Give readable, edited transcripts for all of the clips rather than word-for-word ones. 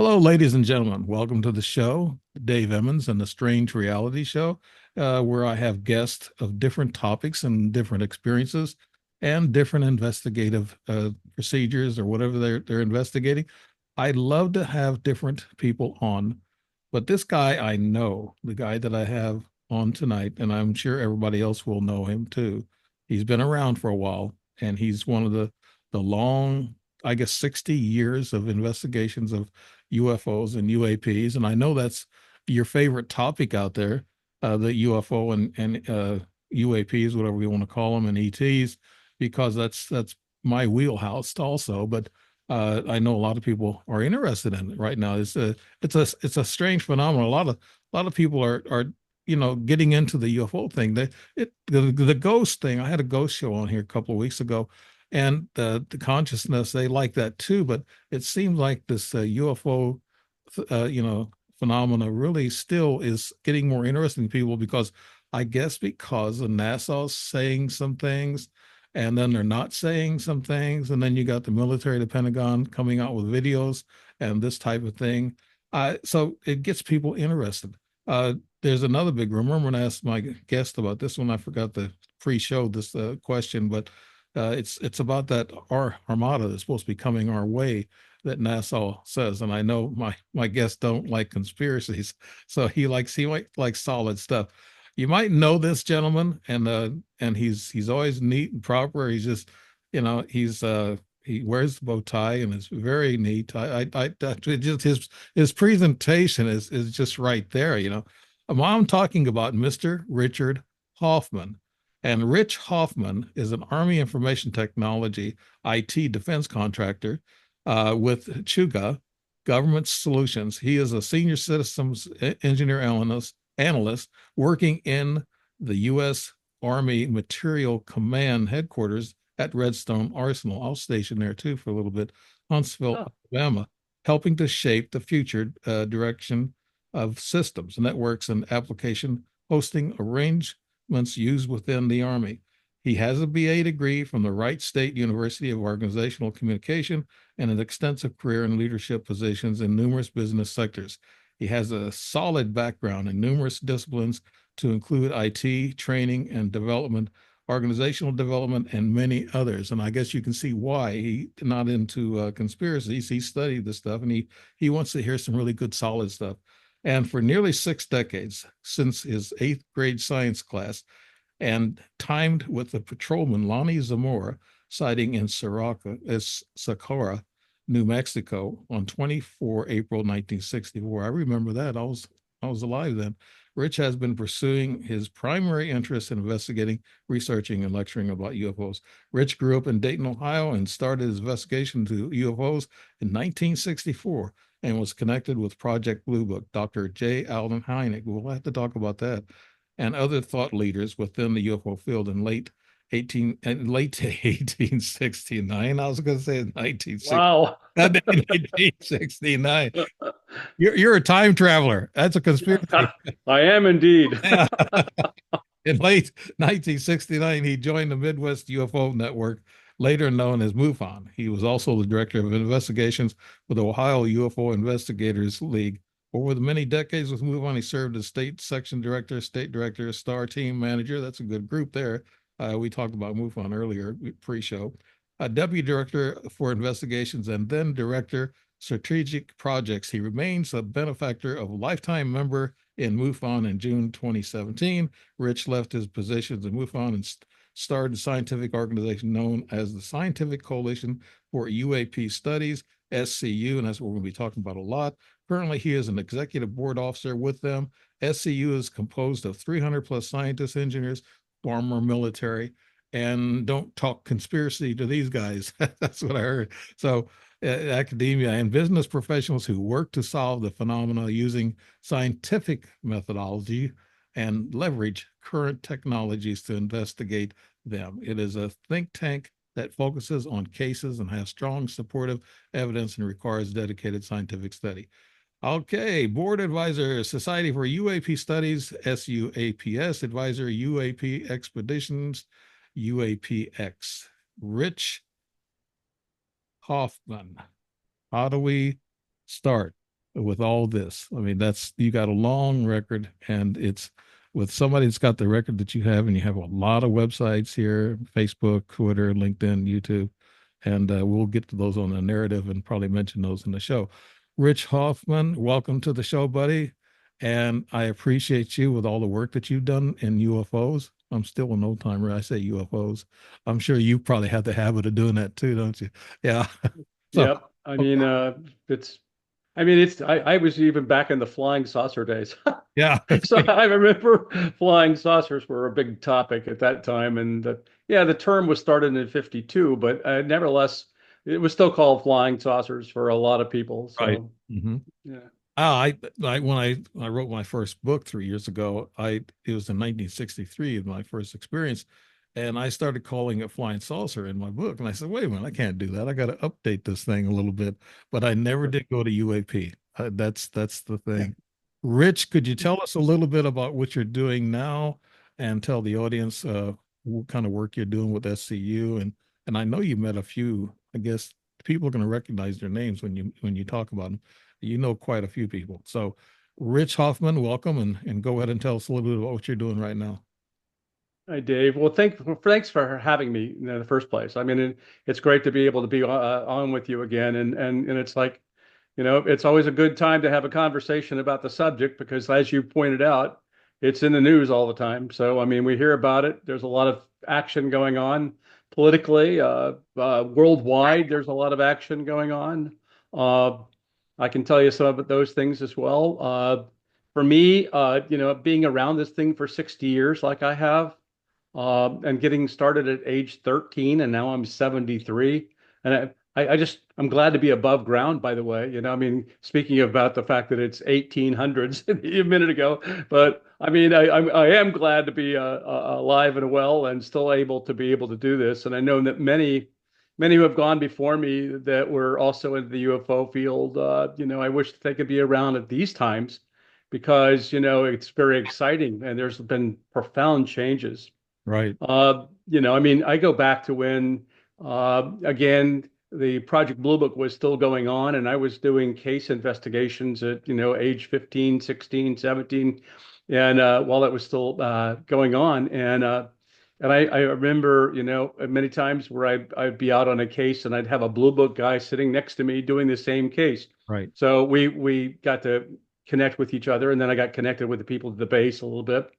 Hello, ladies and gentlemen. Welcome to the show, Dave Emmons and the Strange Reality Show, where I have guests of different topics and different experiences and different investigative procedures or whatever they're investigating. I love to have different people on, but this guy I know, the guy that I have on tonight, and I'm sure everybody else will know him too. He's been around for a while, and he's one of the long, I guess, 60 years of investigations of UFOs and UAPs, and I know that's your favorite topic out there, the UFO and UAPs, whatever we want to call them, and ETs, because that's my wheelhouse also. But I know a lot of people are interested in it right now. It's a strange phenomenon. A lot of people are getting into the UFO thing. The ghost thing. I had a ghost show on here a couple of weeks ago, and the consciousness, they like that too. But it seems like this UFO, phenomena really still is getting more interesting to people because I guess because the NASA's saying some things, and then they're not saying some things, and then you got the military, the Pentagon coming out with videos and this type of thing. So it gets people interested. There's another big rumor. I'm going to ask my guest about this one. I forgot to pre-show this question, but it's about that our armada that's supposed to be coming our way that NASA says. And I know my guests don't like conspiracies, so he likes solid stuff. You might know this gentleman, and he's always neat and proper. He's just, he wears the bow tie and is very neat. Just his presentation is just right there. I'm talking about Mr. Richard Hoffman. And Rich Hoffman is an Army Information Technology IT defense contractor with Chuga Government Solutions. He is a senior systems engineer analyst working in the U.S. Army Material Command headquarters at Redstone Arsenal. I'll station there too for a little bit, Huntsville, Oh, Alabama, helping to shape the future direction of systems, networks, and application hosting arrangements used within the Army. He has a BA degree from the Wright State University of Organizational Communication and an extensive career in leadership positions in numerous business sectors. He has a solid background in numerous disciplines to include IT, training and development, organizational development, and many others. And I guess you can see why he's not into conspiracies. He studied this stuff, and he wants to hear some really good, solid stuff. And for nearly 6 decades, since his eighth grade science class, and timed with the patrolman Lonnie Zamora sighting in Socorro, New Mexico on 24 April 1964. I remember that. I was alive then. Rich has been pursuing his primary interest in investigating, researching, and lecturing about UFOs. Rich grew up in Dayton, Ohio, and started his investigation to UFOs in 1964 and was connected with Project Blue Book, Dr. J. Allen Hynek. We'll have to talk about that, and other thought leaders within the UFO field in late 1869. I was going to say 1960. wow. 1869. You're a time traveler. That's a conspiracy. I am indeed. In late 1969, he joined the Midwest UFO Network, later known as MUFON. He was also the director of investigations with the Ohio UFO Investigators League. Over the many decades with MUFON, he served as state section director, state director, star team manager. That's a good group there. We talked about MUFON earlier, pre-show. Deputy director for investigations and then director strategic projects. He remains a benefactor of lifetime member in MUFON in June 2017. Rich left his positions in MUFON and started a scientific organization known as the Scientific Coalition for UAP Studies, SCU, and that's what we're going to be talking about a lot. Currently, he is an executive board officer with them. SCU is composed of 300 plus scientists, engineers, former military, and don't talk conspiracy to these guys. That's what I heard. So, academia and business professionals who work to solve the phenomena using scientific methodology and leverage current technologies to investigate them. It is a think tank that focuses on cases and has strong supportive evidence and requires dedicated scientific study. Okay, board advisor, Society for UAP Studies, SUAPS, advisor, UAP Expeditions, UAPX. Rich Hoffman. How do we start? with all this. I mean, you got a long record, and it's with somebody that's got the record that you have, and you have a lot of websites here: Facebook, Twitter, LinkedIn, YouTube, and we'll get to those on the narrative and probably mention those in the show. Rich Hoffman, welcome to the show, buddy. And I appreciate you with all the work that you've done in UFOs. I'm still an old timer. I say UFOs. I'm sure you probably have the habit of doing that too, don't you? Yeah. So, Yep. It's, I was even back in the flying saucer days. yeah. So I remember flying saucers were a big topic at that time. And yeah, the term was started in 52, but nevertheless, it was still called flying saucers for a lot of people. Right. So, Hmm. yeah. When I wrote my first book 3 years ago, it was in 1963, my first experience, and I started calling it flying saucer in my book. And I said, wait a minute, I can't do that. I got to update this thing a little bit. But I never did go to UAP. That's the thing. Rich, could you tell us a little bit about what you're doing now, and tell the audience what kind of work you're doing with SCU? And I know you met a few. I guess people are going to recognize their names when you talk about them. You know quite a few people. So, Rich Hoffman, welcome, and go ahead and tell us a little bit about what you're doing right now. Hi, Dave. Well, thanks for having me in the first place. It's great to be able to be on with you again. And it's like, it's always a good time to have a conversation about the subject because, as you pointed out, it's in the news all the time. So, we hear about it. There's a lot of action going on politically, worldwide. There's a lot of action going on. Uh, I can tell you some of those things as well. For me, being around this thing for 60 years, like I have, and getting started at age 13, and now I'm 73. And I'm glad to be above ground, by the way. Speaking about the fact that it's 1800s a minute ago, but I am glad to be alive and well and still able to be able to do this. And I know that many who have gone before me that were also in the UFO field, I wish that they could be around at these times because, it's very exciting and there's been profound changes. Right. I go back to when, again, the Project Blue Book was still going on, and I was doing case investigations at, age 15, 16, 17, and while that was still going on. And I remember, many times where I'd be out on a case and I'd have a Blue Book guy sitting next to me doing the same case. Right. So we got to connect with each other, and then I got connected with the people at the base a little bit,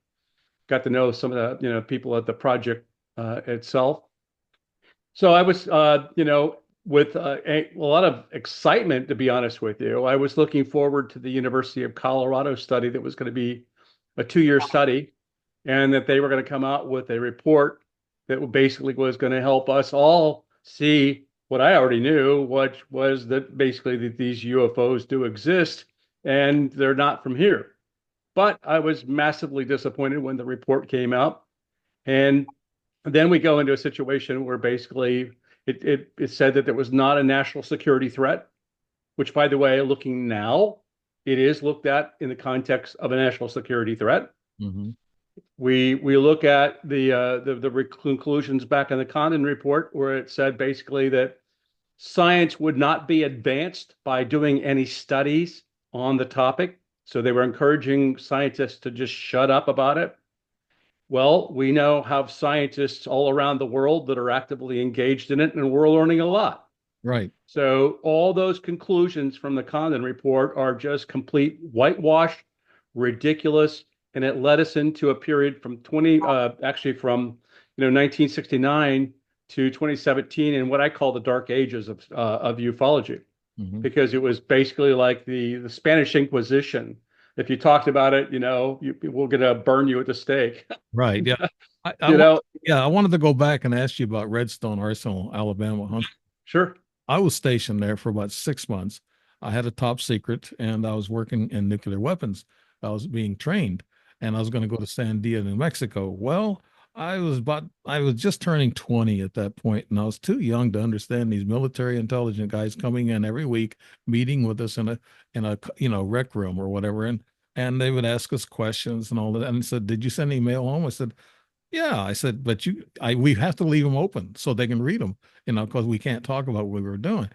got to know some of the people at the project itself. So I was with a lot of excitement, to be honest with you. I was looking forward to the University of Colorado study that was going to be a 2-year study, and that they were going to come out with a report that basically was going to help us all see what I already knew, which was that basically that these UFOs do exist and they're not from here. But I was massively disappointed when the report came out. And then we go into a situation where basically it said that there was not a national security threat, which, by the way, looking now, it is looked at in the context of a national security threat. Mm-hmm. We look at the conclusions back in the Condon report, where it said basically that science would not be advanced by doing any studies on the topic. So they were encouraging scientists to just shut up about it. Well, we now have scientists all around the world that are actively engaged in it, and we're learning a lot. Right. So all those conclusions from the Condon report are just complete whitewash, ridiculous, and it led us into a period from 1969 to 2017 in what I call the dark ages of ufology, Mm-hmm. because it was basically like the Spanish Inquisition. If you talked about it, we're going to burn you at the stake. Right. Yeah. I, I you want, know, yeah, I wanted to go back and ask you about Redstone Arsenal, Alabama. sure. I was stationed there for about 6 months. I had a top secret, and I was working in nuclear weapons. I was being trained, and I was going to go to Sandia, New Mexico. Well, I was just turning 20 at that point, and I was too young to understand these military intelligence guys coming in every week, meeting with us in a rec room or whatever, and they would ask us questions and all that. And said, "Did you send an email home?" I said, "Yeah." I said, "But we have to leave them open so they can read them, because we can't talk about what we were doing."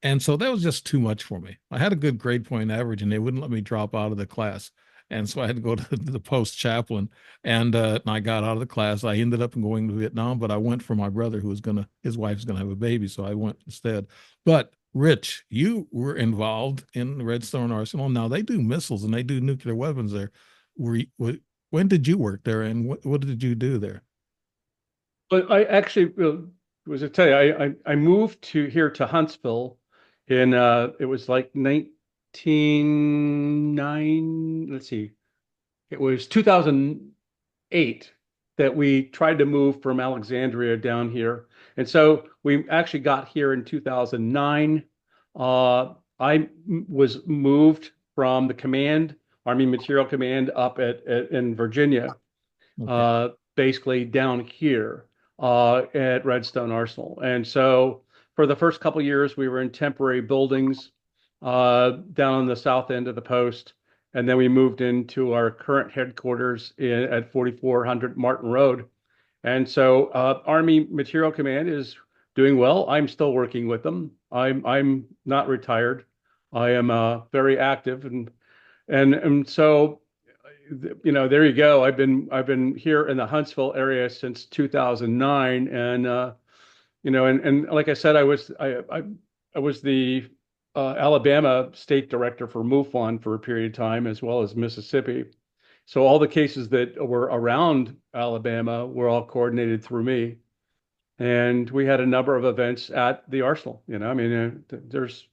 And so that was just too much for me. I had a good grade point average, and they wouldn't let me drop out of the class. And so I had to go to the post chaplain, and I got out of the class. I ended up going to Vietnam, but I went for my brother, who was his wife's gonna have a baby, so I went instead. But Rich, you were involved in Redstone Arsenal. Now they do missiles and they do nuclear weapons there. When did you work there, and what did you do there? But I actually was to tell you, I moved to here to Huntsville in it was like 1909, let's see, it was 2008 that we tried to move from Alexandria down here. And so we actually got here in 2009. I was moved from the command, Army Material Command, up in Virginia, Okay. basically down here at Redstone Arsenal. And so for the first couple of years, we were in temporary buildings down on the south end of the post. And then we moved into our current headquarters at 4400 Martin Road. And so Army Material Command is doing well. I'm still working with them. I'm not retired. I am very active, and so there you go. I've been here in the Huntsville area since 2009, and and like I said, I was the Alabama state director for MUFON for a period of time, as well as Mississippi. So all the cases that were around Alabama were all coordinated through me, and we had a number of events at the Arsenal. I mean, there's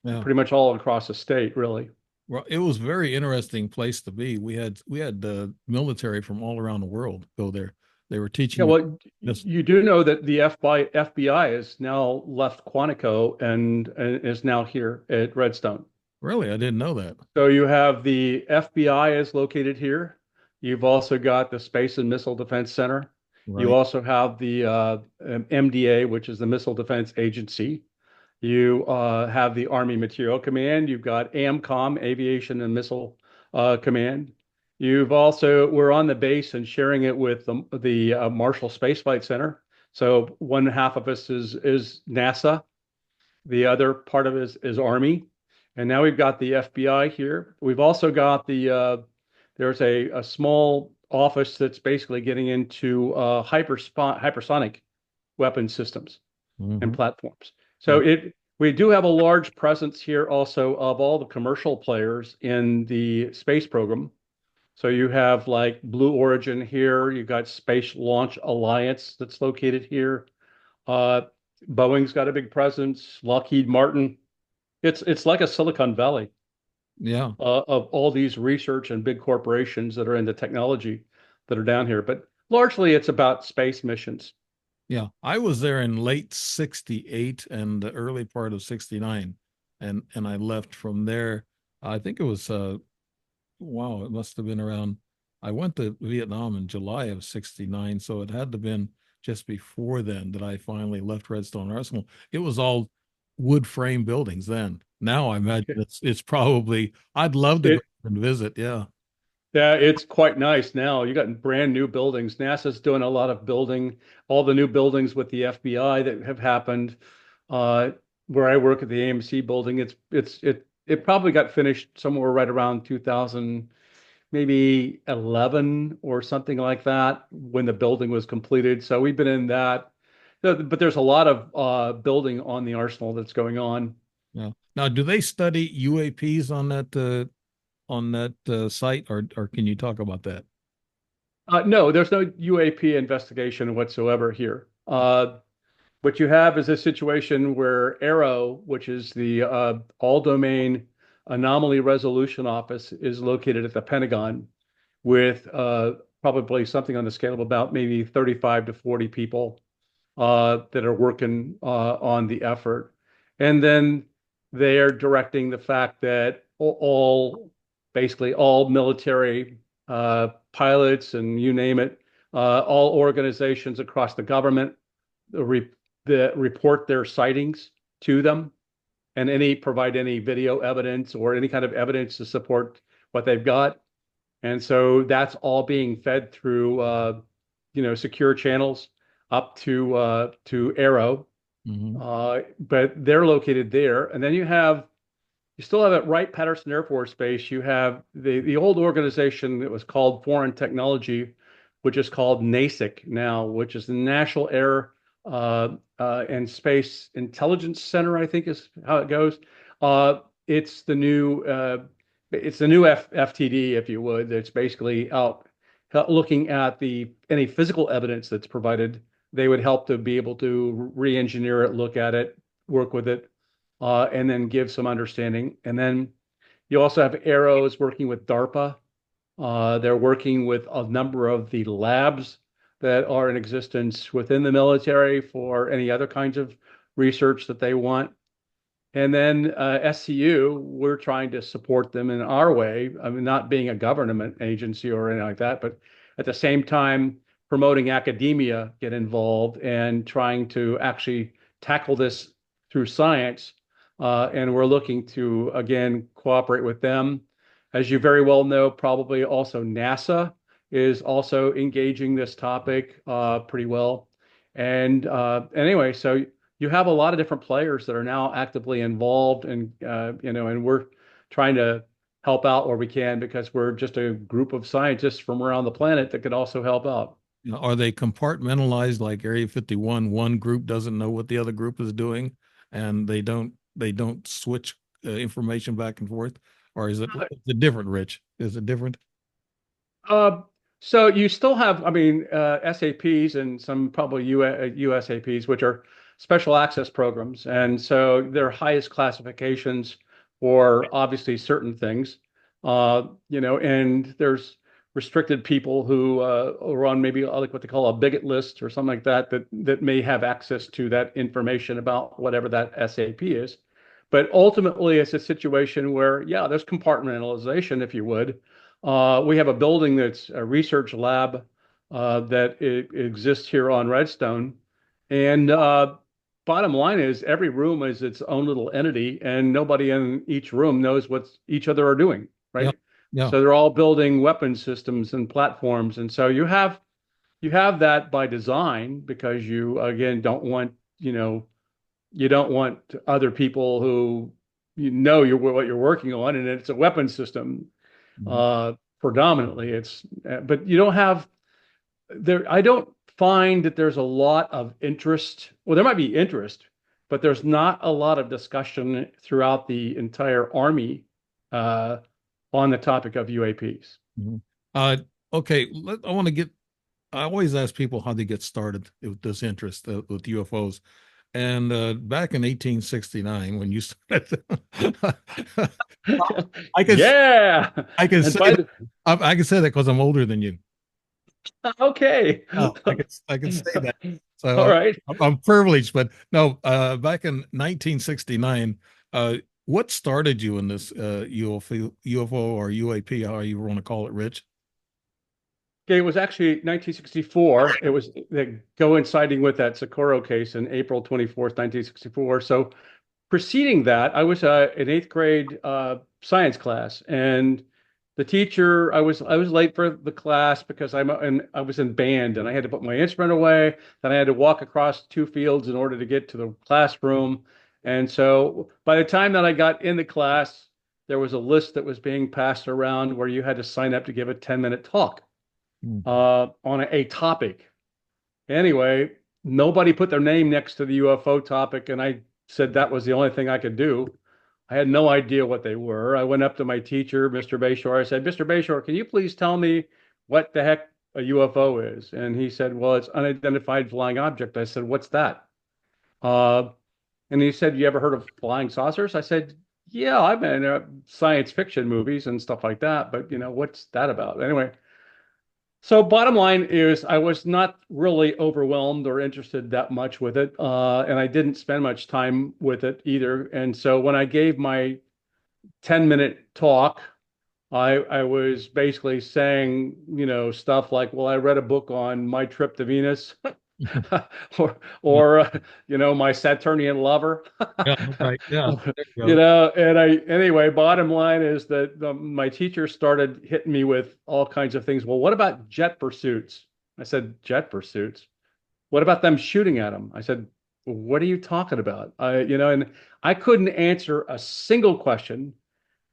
Yeah. pretty much all across the state, really. Well, it was a very interesting place to be. We had the military from all around the world go there. They were Yeah, teaching well, this. you do know that the FBI has now left Quantico and is now here at Redstone. Really, I didn't know that. So you have the FBI is located here. You've also got the Space and Missile Defense Center. You Right. also have the MDA, which is the Missile Defense Agency. You have the Army Material Command. You've got AMCOM, Aviation and Missile Command. We're on the base and sharing it with the Marshall Space Flight Center. So one half of us is NASA. The other part of it is Army. And now we've got the FBI here. We've also got there's a small office that's basically getting into hypersonic weapon systems and Hmm. platforms. So we do have a large presence here also of all the commercial players in the space program. So you have like Blue Origin here, you've got Space Launch Alliance that's located here. Uh, Boeing's got a big presence, Lockheed Martin. It's like a Silicon Valley Yeah. of all these research and big corporations that are in the technology that are down here. But largely it's about space missions. Yeah. I was there in late 68 and the early part of 69. And I left from there. I think it was wow, it must have been around. I went to Vietnam in July of 69, so it had to have been just before then that I finally left Redstone Arsenal. It was all wood frame buildings then. Now I imagine it's probably I'd love to go It and visit. Yeah. Yeah, it's quite nice now. You got brand new buildings. NASA's doing a lot of building, all the new buildings with the FBI that have happened. Uh, where I work at the AMC building, it probably got finished somewhere right around 2000, maybe 11 or something like that when the building was completed. So we've been in that. But there's a lot of building on the arsenal that's going on. Yeah. Now, do they study UAPs on that site, or can you talk about that? No, there's no UAP investigation whatsoever here. What you have is a situation where ARROW, which is the All Domain Anomaly Resolution Office, is located at the Pentagon with probably something on the scale of about maybe 35 to 40 people that are working on the effort. And then they are directing the fact that basically all military pilots and you name it, all organizations across the government re report their sightings to them and provide any video evidence or any kind of evidence to support what they've got. And so that's all being fed through secure channels up to ARROW. Hmm. But they're located there. And then you still have at Wright-Patterson Air Force Base, you have the old organization that was called Foreign Technology, which is called NASIC now, which is the National Air and Space Intelligence Center, I think is how it goes. Uh, it's the new FTD, if you would. That's basically out looking at any physical evidence that's provided. They would help to be able to re-engineer it, look at it, work with it, and then give some understanding. And then you also have Arrows working with DARPA. They're working with a number of the labs that are in existence within the military for any other kinds of research that they want. And then SCU, we're trying to support them in our way. I mean, not being a government agency or anything like that, but at the same time, promoting academia, get involved and trying to actually tackle this through science. And we're looking to, again, cooperate with them. As you very well know, probably also NASA is also engaging this topic pretty well. And anyway, so you have a lot of different players that are now actively involved, and and we're trying to help out where we can because we're just a group of scientists from around the planet that could also help out. Are they compartmentalized like Area 51? One group doesn't know what the other group is doing, and they don't switch information back and forth, or is it different, Rich? Is it different? Uh, so you still have, I mean, SAPs and some probably USAPs, which are special access programs, and so they're highest classifications for obviously certain things. And there's restricted people who are on maybe like what they call a bigot list or something like that, that may have access to that information about whatever that SAP is. But ultimately, it's a situation where, yeah, there's compartmentalization, if you would. We have a building that's a research lab that exists here on Redstone. And bottom line is every room is its own little entity, and nobody in each room knows what each other are doing, Yeah, right? yeah. So they're all building weapon systems and platforms. And so you have that by design because you again don't want, you don't want other people who what you're working on, and it's a weapon system Mhm. uh, predominantly. But you don't have there. I don't find that there's a lot of interest. Well, there might be interest, but there's not a lot of discussion throughout the entire Army uh, on the topic of UAPs. Mhm. Uh, okay, I want to get. I always ask people how they get started with this interest with UFOs. And back in 1869, when you started, I can Yeah, I can and say by that the I can say that because I'm older than you. okay, Oh, I can say that. all So right. I'm privileged, but no. Back in 1969, uh, what started you in this UFO or UAP, how you want to call it, Rich? Okay, it was actually 1964. It was coinciding with that Socorro case in April 24th, 1964. So preceding that, I was in eighth grade science class, and the teacher, I was late for the class because I was in band, and I had to put my instrument away. Then I had to walk across 2 fields in order to get to the classroom. And so by the time that I got in the class, there was a list that was being passed around where you had to sign up to give a 10-minute talk Mhm. on a topic. Anyway, nobody put their name next to the UFO topic, and I said that was the only thing I could do. I had no idea what they were. I went up to my teacher, Mr. Bayshore. I said, Mr. Bayshore, can you please tell me what the heck a UFO is? And he said, well, it's unidentified flying object. I said, what's that? Uh, and he said, you ever heard of flying saucers? I said, yeah, I've been in science fiction movies and stuff like that, but what's that about? Anyway, so bottom line is I was not really overwhelmed or interested that much with it. And I didn't spend much time with it either. And so when I gave my 10-minute talk, I was basically saying, stuff like, well, I read a book on my trip to Venus or my Saturnian lover. Yeah, right. Yeah, there you go. And anyway, bottom line is that my teacher started hitting me with all kinds of things. Well, what about jet pursuits? I said, jet pursuits? What about them shooting at them? I said, what are you talking about? And I couldn't answer a single question,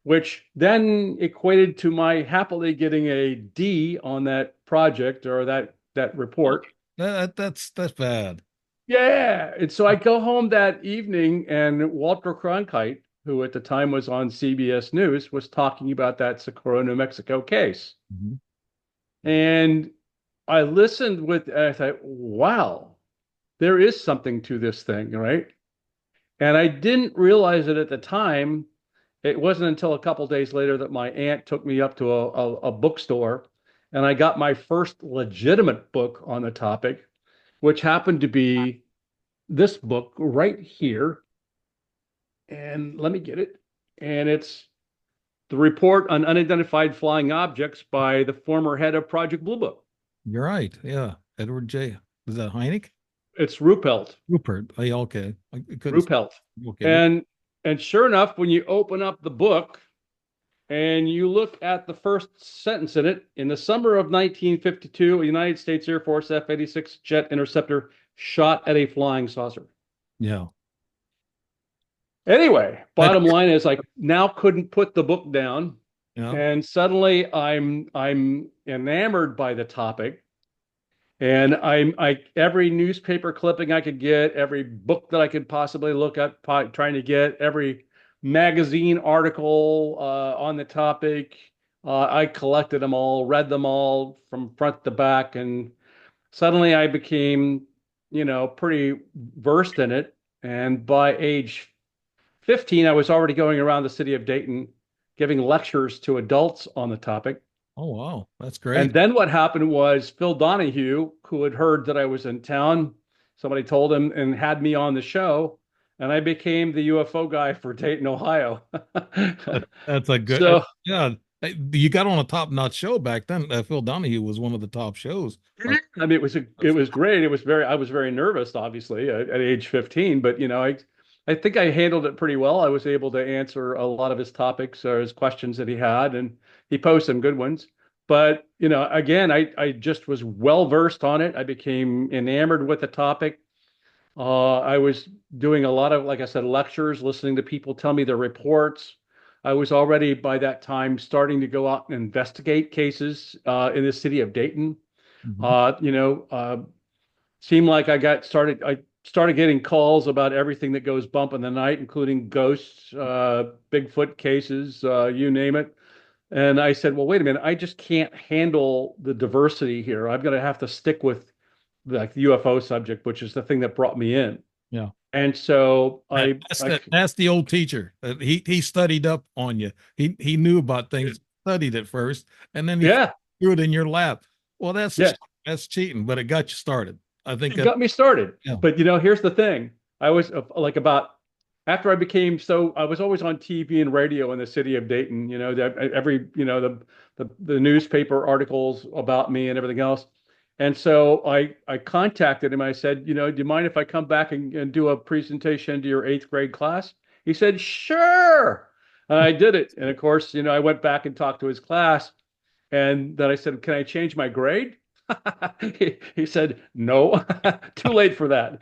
which then equated to my happily getting a D on that project or that report. That's bad. Yeah. And so I go home that evening, and Walter Cronkite, who at the time was on CBS News, was talking about that Socorro, New Mexico case. Mhm. And I listened I thought, wow, there is something to this thing, right? And I didn't realize it at the time. It wasn't until a couple days later that my aunt took me up to a bookstore, and I got my first legitimate book on the topic, which happened to be this book right here. And let me get it. And it's the report on unidentified flying objects by the former head of Project Blue Book. You're right. Yeah. Edward J. Is that Hynek? It's Ruppelt. Rupert. Oh, yeah, okay. I couldn't. Ruppelt. Okay. And sure enough, when you open up the book and you look at the first sentence in it, in the summer of 1952, a United States Air Force F-86 jet interceptor shot at a flying saucer. Yeah. Anyway, That, bottom line is I now couldn't put the book down, yeah. and suddenly I'm enamored by the topic. And I every newspaper clipping I could get, every book that I could possibly look at, trying to get every magazine article on the topic. I collected them all, read them all from front to back, and suddenly I became, pretty versed in it. And by age 15, I was already going around the city of Dayton giving lectures to adults on the topic. Oh, wow. That's And great. then what happened was Phil Donahue, who had heard that I was in town, somebody told him and had me on the show, and I became the UFO guy for Dayton, Ohio. That's a good, So yeah. You got on a top-notch show back then. Phil Donahue was one of the top shows. I mean, it was great. I was very nervous, obviously, at age 15, but I think I handled it pretty well. I was able to answer a lot of his topics or his questions that he had, and he posed some good ones. But again, I just was well versed on it. I became enamored with the topic. I was doing a lot of, like I said, lectures, listening to people tell me their reports. I was already by that time starting to go out and investigate cases in the city of Dayton. Mhm. Uh, you know, uh, Seemed like I started getting calls about everything that goes bump in the night, including ghosts, Bigfoot cases, you name it. And I said, well, wait a minute, I just can't handle the diversity here. I'm going to have to stick with like the UFO subject, which is the thing that brought me in. Yeah. And so That's the old teacher. He studied up on you. He knew about things, studied it first, and then he yeah, threw it in your lap. Well, yeah, that's cheating, but it got you started. I think it that, got me started. yeah. But here's the thing. I was like about after I became so I was always on TV and radio in the city of Dayton, every, the newspaper articles about me and everything else. And so I contacted him. I said, do you mind if I come back and do a presentation to your eighth grade class? He said, sure. And I did it. And of course, I went back and talked to his class. And then I said, can I change my grade? He said, no, too late for that.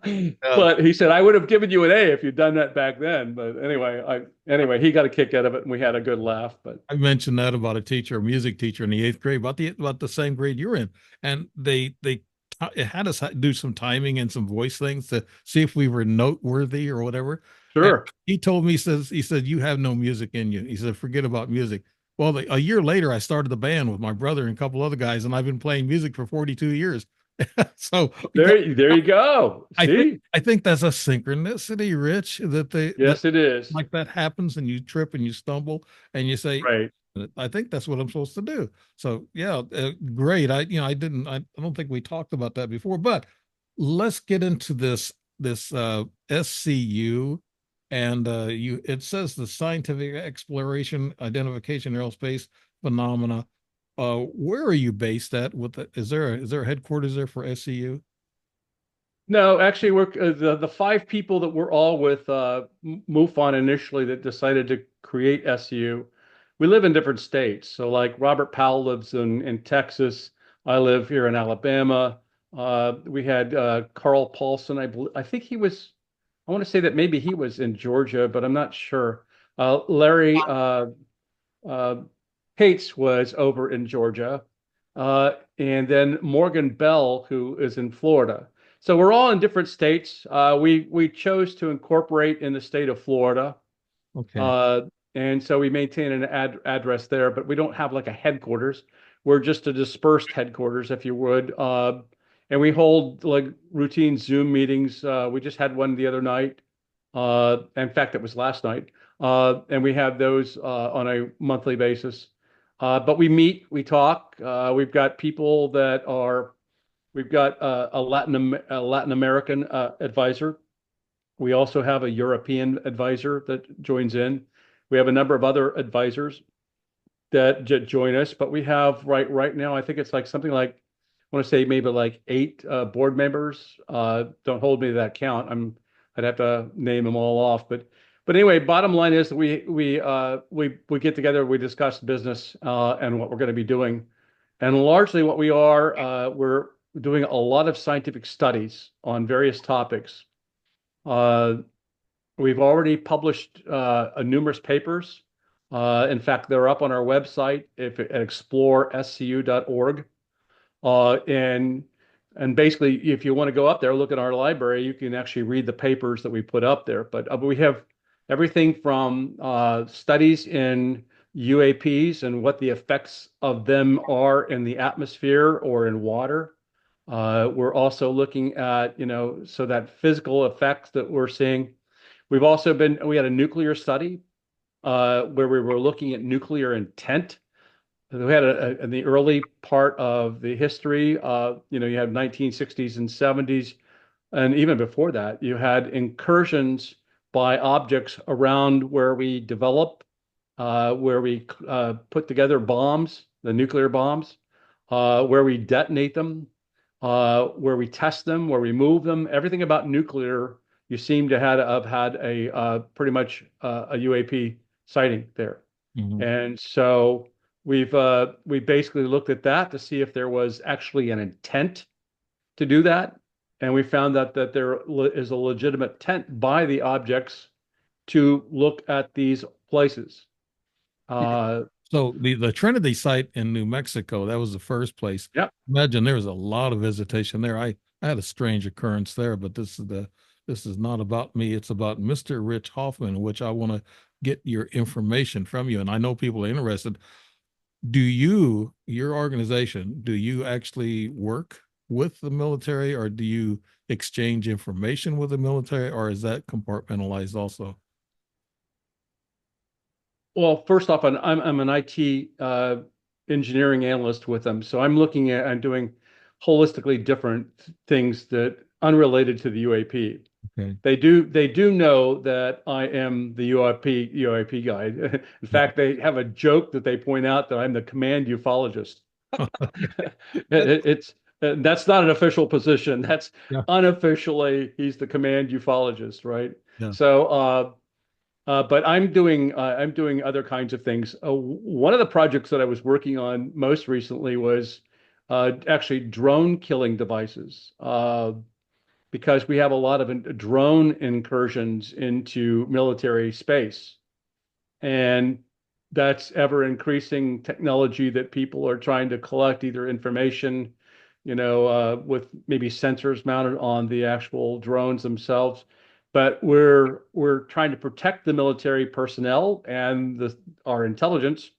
Yeah. But he said, I would have given you an A if you'd done that back then. But anyway, he got a kick out of it and we had a good laugh. But I mentioned that about a teacher, a music teacher in the eighth grade, about the same grade you're in, and they it had us do some timing and some voice things to see if we were noteworthy or whatever. And sure. he told me, he said you have no music in you. He said forget about music. Well, a year later, I started the band with my brother and a couple other guys, and I've been playing music for 42 years. So There you go. See? I think that's a synchronicity, Rich, that Yes, it is. like that happens and you trip and you stumble and you say, Right. I think that's what I'm supposed to do. So yeah, great. I don't think we talked about that before, but let's get into this SCU, and it says the scientific exploration identification aerospace phenomena. Where are you based at? Is there a headquarters there for SCU? No, actually, we're the five people that were all with MUFON initially that decided to create SU. We live in different states. So, like Robert Powell lives in Texas. I live here in Alabama. We had Carl Paulson. I think he was. I want to say that maybe he was in Georgia, but I'm not sure. Larry uh, Hates was over in Georgia, and then Morgan Bell, who is in Florida. So we're all in different states. We chose to incorporate in the state of Florida, Okay. uh, and so we maintain an address there, but we don't have like a headquarters. We're just a dispersed headquarters, if you would. And we hold like routine Zoom meetings. We just had one the other night. In fact, it was last night. And we have those on a monthly basis. But we meet, we talk. We've got people that are, we've got a Latin American advisor. We also have a European advisor that joins in. We have a number of other advisors that join us, but we have right now, I think it's like something like, I want to say maybe like eight board members. Don't hold me to that count. I'd have to name them all off, but anyway, bottom line is that we get together, we discuss business and what we're going to be doing, and largely what we're doing a lot of scientific studies on various topics. Uh, we've already published numerous papers. In fact, they're up on our website if at explorescu.org. And basically, if you want to go up there, look at our library, you can actually read the papers that we put up there. But we have everything from studies in UAPs and what the effects of them are in the atmosphere or in water. We're also looking at, so that physical effects that we're seeing. We had a nuclear study where we were looking at nuclear intent. We had in the early part of the history, you had 1960s and 70s, and even before that, you had incursions by objects around where we develop, where we put together bombs, the nuclear bombs, where we detonate them, where we test them, where we move them. Everything about nuclear, you seem to have had a pretty much a UAP sighting there. Mhm. And so we basically looked at that to see if there was actually an intent to do that, and we found that there is a legitimate intent by the objects to look at these places. Uh, So the Trinity site in New Mexico, that was the first place. yeah. Imagine there was a lot of visitation there. I had a strange occurrence there, but this is not about me. It's about Mr. Rich Hoffman, which I want to get your information from you. And I know people are interested. Your organization, do you actually work with the military, or do you exchange information with the military, or is that compartmentalized also? Well, first off, I'm an IT engineering analyst with them, so I'm doing holistically different things that unrelated to the UAP. Okay. They do know that I am the UAP guy. In Yeah. fact, they have a joke that they point out that I'm the command ufologist. It's that's not an official position. That's Yeah. unofficially he's the command ufologist, right? Yeah. So, but I'm doing other kinds of things. One of the projects that I was working on most recently was actually drone killing devices. Because we have a lot of drone incursions into military space. And that's ever increasing technology that people are trying to collect either information, with maybe sensors mounted on the actual drones themselves. But we're trying to protect the military personnel and our intelligence.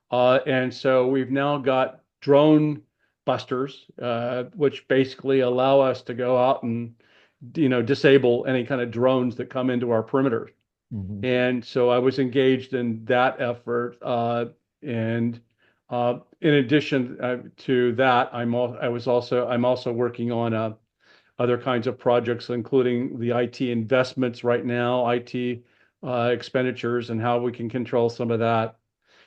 And so we've now got drone busters, which basically allow us to go out and disable any kind of drones that come into our perimeter. Mhm. And so I was engaged in that effort. And in addition to that, I'm also working on other kinds of projects, including the IT investments right now, IT expenditures, and how we can control some of that.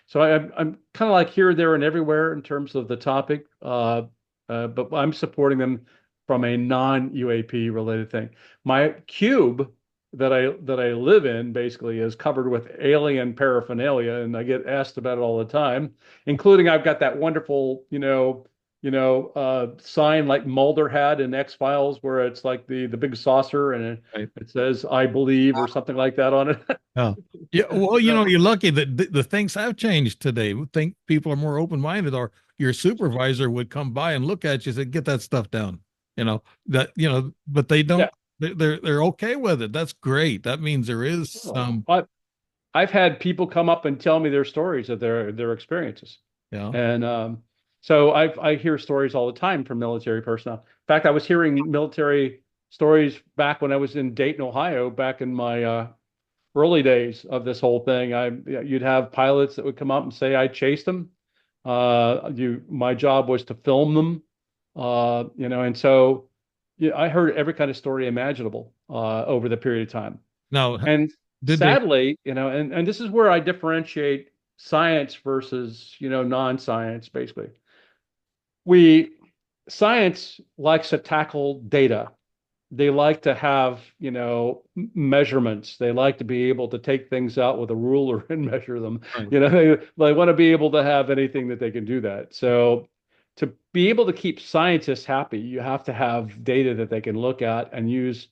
So I'm kind of like here, there, and everywhere in terms of the topic, but I'm supporting them from a non-UAP related thing. My cube that I live in basically is covered with alien paraphernalia, and I get asked about it all the time, including I've got that wonderful, sign like Mulder had in X-Files, where it's like the big saucer and Right. it says "I believe" or something like that on it. Yeah. Yeah. Well, So, you're lucky that the things have changed today. We think people are more open-minded, or your supervisor would come by and look at you and say, get that stuff down. But they yeah. don't, they're okay with it. That's great. That means there is Oh, some, I've had people come up and tell me their stories of their experiences, yeah. and so I hear stories all the time from military personnel. In fact, I was hearing military stories back when I was in Dayton, Ohio, back in my early days of this whole thing. You'd have pilots that would come up and say I chased them. My job was to film them, and so yeah, I heard every kind of story imaginable over the period of time. Now, And did they, sadly, and this is where I differentiate science versus, non-science, basically. We Science likes to tackle data. They like to have, measurements. They like to be able to take things out with a ruler and measure them. right. They want to be able to have anything that they can do that. So to be able to keep scientists happy, you have to have data that they can look at and use,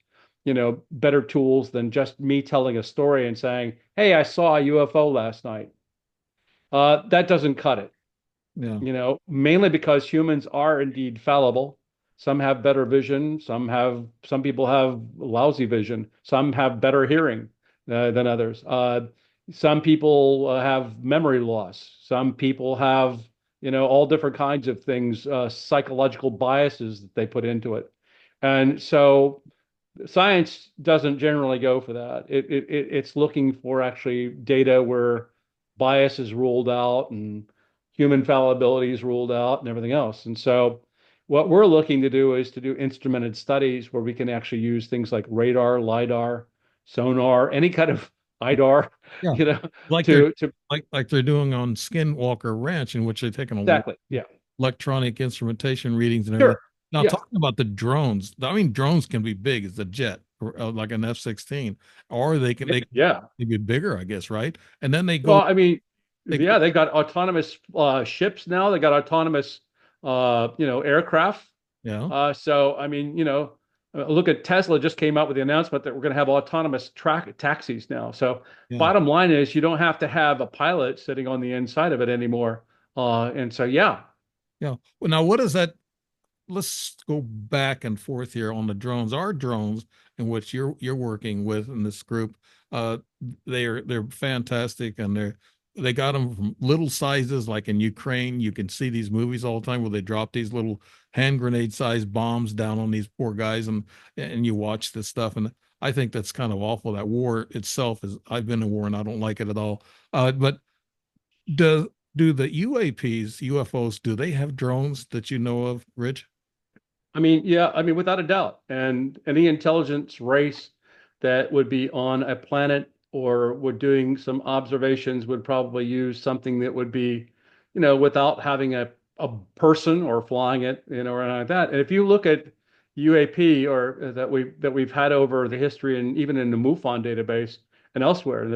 better tools than just me telling a story and saying, "Hey, I saw a UFO last night." That doesn't cut it, Yeah. mainly because humans are indeed fallible. Some have better vision, some people have lousy vision, some have better hearing than others. Some people have memory loss. Some people have, all different kinds of things, psychological biases that they put into it. And so science doesn't generally go for that. It's looking for actually data where bias is ruled out and human fallibility is ruled out and everything else. And so what we're looking to do is to do instrumented studies where we can actually use things like radar, lidar, sonar, any kind of IDAR, Yeah. you know, Like they're to like they're doing on Skinwalker Ranch, in which they're taking exactly. Yeah. electronic instrumentation readings and everything. Sure. Now, Yeah. talking about the drones, I mean, drones can be big as a jet, like an F-16, or Yeah. they Yeah. can be bigger, I guess, right? And then Well, I mean, they go, yeah, they got autonomous ships now. They got autonomous, aircraft. yeah, So, I mean, look at Tesla just came out with the announcement that we're going to have autonomous track taxis now. So, yeah, bottom line is you don't have to have a pilot sitting on the inside of it anymore. And so, yeah, yeah. Well, now, what is that? Let's go back and forth here on the drones. Our drones, in which you're working with in this group, uh, they're fantastic, and they got them from little sizes, like in Ukraine. You can see these movies all the time where they drop these little hand grenade sized bombs down on these poor guys, and you watch this stuff, and I think that's kind of awful. That war itself is. I've been in war and I don't like it at all. But do the UAPs, UFOs, do they have drones that you know of, Rich? I mean, yeah, I mean, without a doubt. And any intelligence race that would be on a planet or would doing some observations would probably use something that would be, without having a person or flying it, or anything like that. And if you look at UAP or that we've had over the history and even in the MUFON database and elsewhere,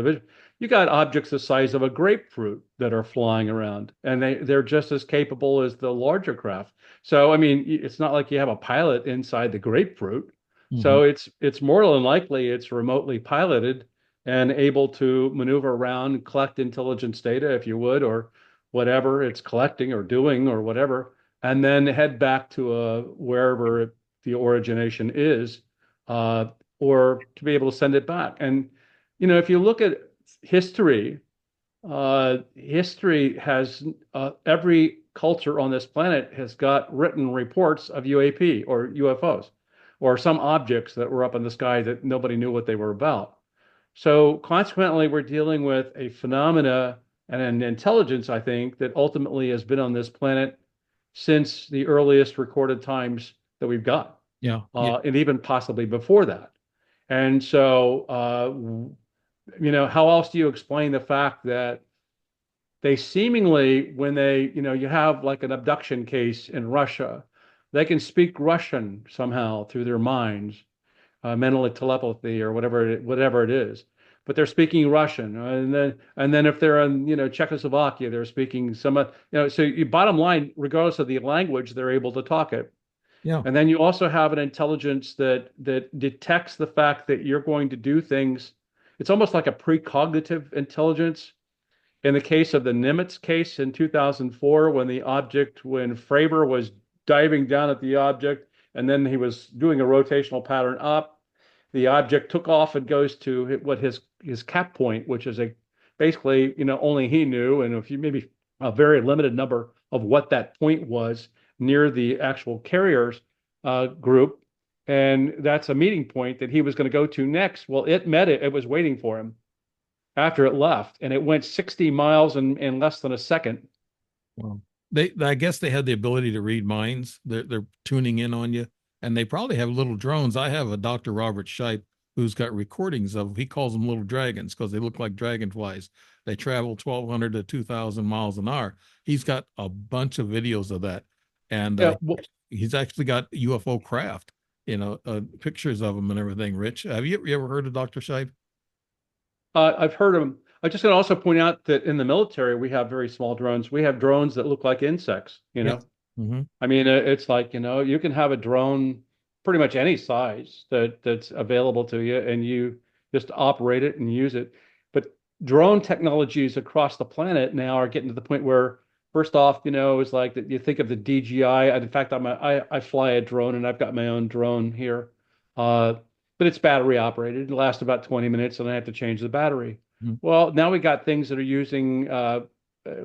you got objects the size of a grapefruit that are flying around, and they're just as capable as the larger craft. So, I mean, it's not like you have a pilot inside the grapefruit. Hmm. So it's more than likely it's remotely piloted and able to maneuver around, collect intelligence data, if you would, or whatever it's collecting or doing or whatever, and then head back to wherever the origination is, uh, or to be able to send it back. And if you look at history, history has every culture on this planet has got written reports of UAP or UFOs or some objects that were up in the sky that nobody knew what they were about. So consequently, we're dealing with a phenomena and an intelligence, I think, that ultimately has been on this planet since the earliest recorded times that we've got, Yeah, yeah, and even possibly before that. And so, how else do you explain the fact that they seemingly, when you have like an abduction case in Russia, they can speak Russian somehow through their minds, mental telepathy or whatever it is. but they're speaking Russian, and then if they're in Czechoslovakia, they're speaking some so bottom line, regardless of the language, they're able to talk it. Yeah. And then you also have an intelligence that detects the fact that you're going to do things. It's almost like a precognitive intelligence. In the case of the Nimitz case in 2004, when Fravor was diving down at the object and then he was doing a rotational pattern up, the object took off and goes to what his cap point, which is basically, only he knew, and if you maybe a very limited number of what that point was near the actual carriers group, and that's a meeting point that he was going to go to next. Well, it met it; it was waiting for him after it left, and it went 60 miles in less than a second. Well, I guess they had the ability to read minds. They're tuning in on you, and they probably have little drones. I have a Dr. Robert Shipe who's got recordings of. He calls them little dragons because they look like dragonflies. They travel 1,200 to 2,000 miles an hour. He's got a bunch of videos of that, and Yeah, well, he's actually got UFO craft, pictures of them and everything. Rich, have you ever heard of Dr. Shipe? I've heard of them. I'm just going to also point out that in the military, we have very small drones. We have drones that look like insects, Yes. Mm-hmm. I mean, it's like, you can have a drone pretty much any size that's available to you, and you just operate it and use it. But drone technologies across the planet now are getting to the point where, first off, it's like that you think of the DJI. In fact, I fly a drone, and I've got my own drone here. Uh, but it's battery operated. It lasts about 20 minutes, and I have to change the battery. Mm-hmm. Well, now we got things that are using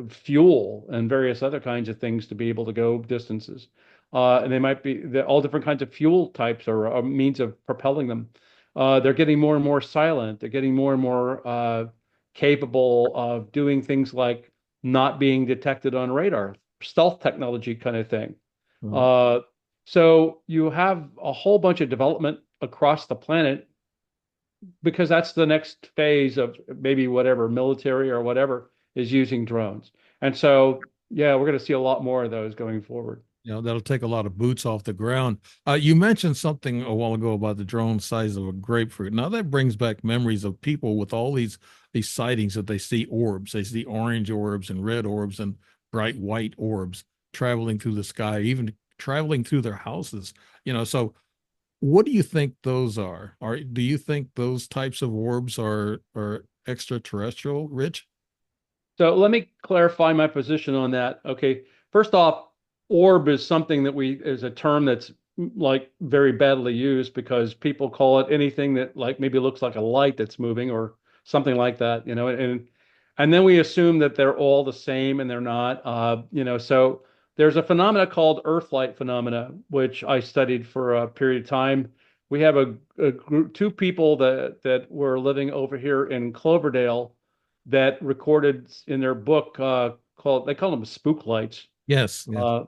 fuel and various other kinds of things to be able to go distances. And they might be all different kinds of fuel types or means of propelling them. They're getting more and more silent. They're getting more and more capable of doing things like not being detected on radar, stealth technology kind of thing. Mm-hmm. Uh, so you have a whole bunch of development across the planet because that's the next phase of maybe whatever military or whatever is using drones. And so, yeah, we're going to see a lot more of those going forward. That'll take a lot of boots off the ground. You mentioned something a while ago about the drone size of a grapefruit. Now that brings back memories of people with all these sightings that they see orbs. They see orange orbs and red orbs and bright white orbs traveling through the sky, even traveling through their houses. So what do you think those are? Do you think those types of orbs are extraterrestrial, Rich? So let me clarify my position on that. Okay. First off, orb is a term that's like very badly used because people call it anything that like maybe looks like a light that's moving or something like that, and then we assume that they're all the same and they're not. So there's a phenomena called Earthlight phenomena, which I studied for a period of time. We have a group, two people that were living over here in Cloverdale that recorded in their book they call them spook lights. Yes, yes.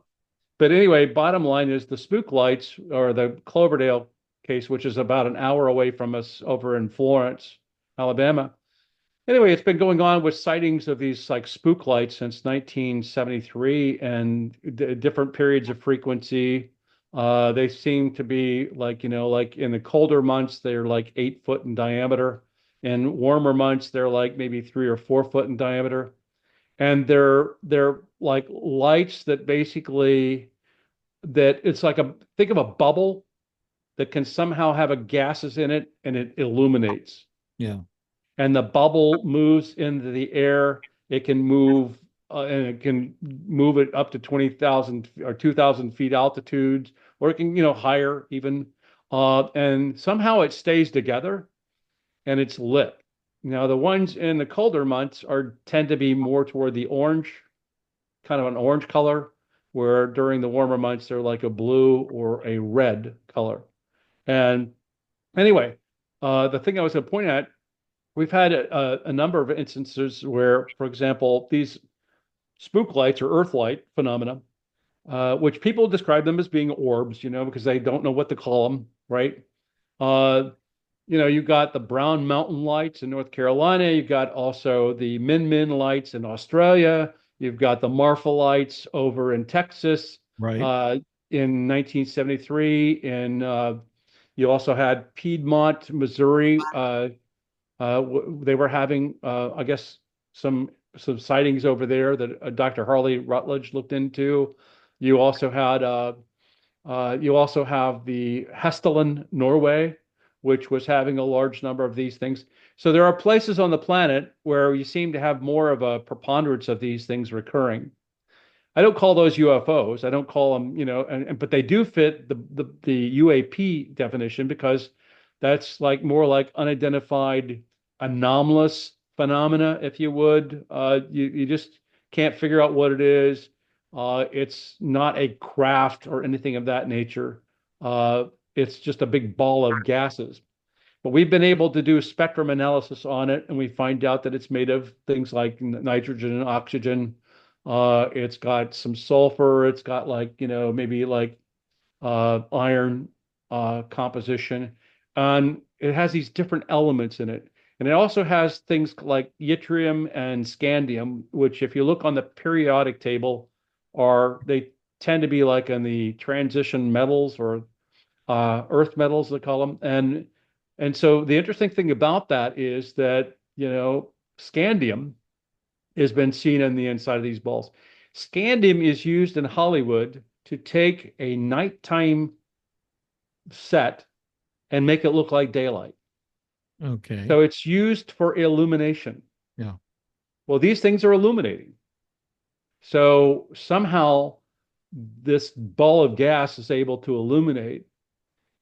But anyway, bottom line is the spook lights or the Cloverdale case, which is about an hour away from us over in Florence, Alabama. Anyway, it's been going on with sightings of these like spook lights since 1973 and different periods of frequency. They seem to be like, like in the colder months, they're like 8 foot in diameter. In warmer months, they're like maybe 3 or 4 foot in diameter. And they're like lights that basically that it's like think of a bubble that can somehow have a gases in it and it illuminates. Yeah. And the bubble moves into the air. It can move and it can move it up to 20,000 or 2,000 feet altitudes, or it can, higher even. And somehow it stays together and it's lit. Now, the ones in the colder months tend to be more toward the orange, kind of an orange color, where during the warmer months, they're like a blue or a red color. And anyway, the thing I was going to point at, we've had a number of instances where, for example, these spook lights or earth light phenomena, which people describe them as being orbs, because they don't know what to call them, right? You got the Brown Mountain lights in North Carolina. You've got also the Min Min lights in Australia. You've got the Marfa lights over in Texas Right. in 1973. And you also had Piedmont, Missouri, They were having, I guess, some sightings over there that Dr. Harley Rutledge looked into. You also had you also have the Hesteland, Norway, which was having a large number of these things. So there are places on the planet where you seem to have more of a preponderance of these things recurring. I don't call those UFOs. I don't call them, but they do fit the UAP definition because that's like more like unidentified anomalous phenomena, if you would. You just can't figure out what it is. It's not a craft or anything of that nature. It's just a big ball of gases. But we've been able to do spectrum analysis on it, and we find out that it's made of things like nitrogen and oxygen. It's got some sulfur. It's got like, maybe like iron composition. And it has these different elements in it. And it also has things like yttrium and scandium, which if you look on the periodic table, they tend to be like in the transition metals or earth metals, they call them. And so the interesting thing about that is that, scandium has been seen on the inside of these balls. Scandium is used in Hollywood to take a nighttime set and make it look like daylight. Okay. So it's used for illumination. Yeah. Well, these things are illuminating. So somehow this ball of gas is able to illuminate,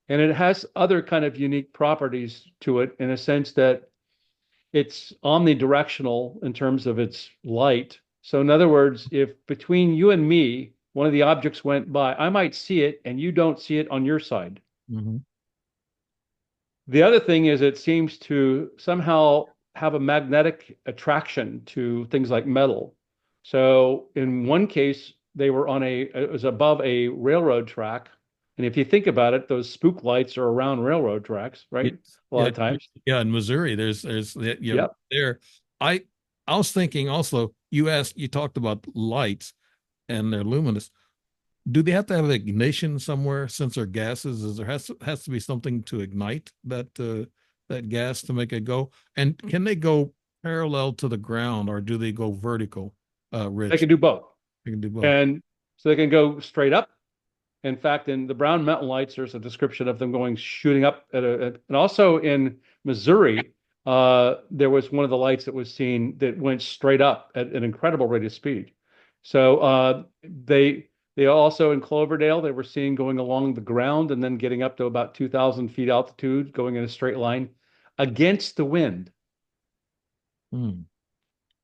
and it has other kind of unique properties to it in a sense that it's omnidirectional in terms of its light. So in other words, if between you and me, one of the objects went by, I might see it and you don't see it on your side. Mm-hmm. The other thing is it seems to somehow have a magnetic attraction to things like metal. So in one case, it was above a railroad track. And if you think about it, those spook lights are around railroad tracks, right? A lot Yeah, of times. yeah. In Missouri, there's Yep. there. I I was thinking also. You talked about lights and they're luminous. Do they have to have ignition somewhere since they're gases? Is there has to be something to ignite that gas to make it go? And can they go parallel to the ground or do they go vertical? They Rich, can do both. they can do both. And so they can go straight up. In fact, in the Brown Mountain Lights, there's a description of them going shooting up and also in Missouri, there was one of the lights that was seen that went straight up at an incredible rate of speed. So they also in Cloverdale, they were seen going along the ground and then getting up to about 2,000 feet altitude, going in a straight line against the wind. Hmm.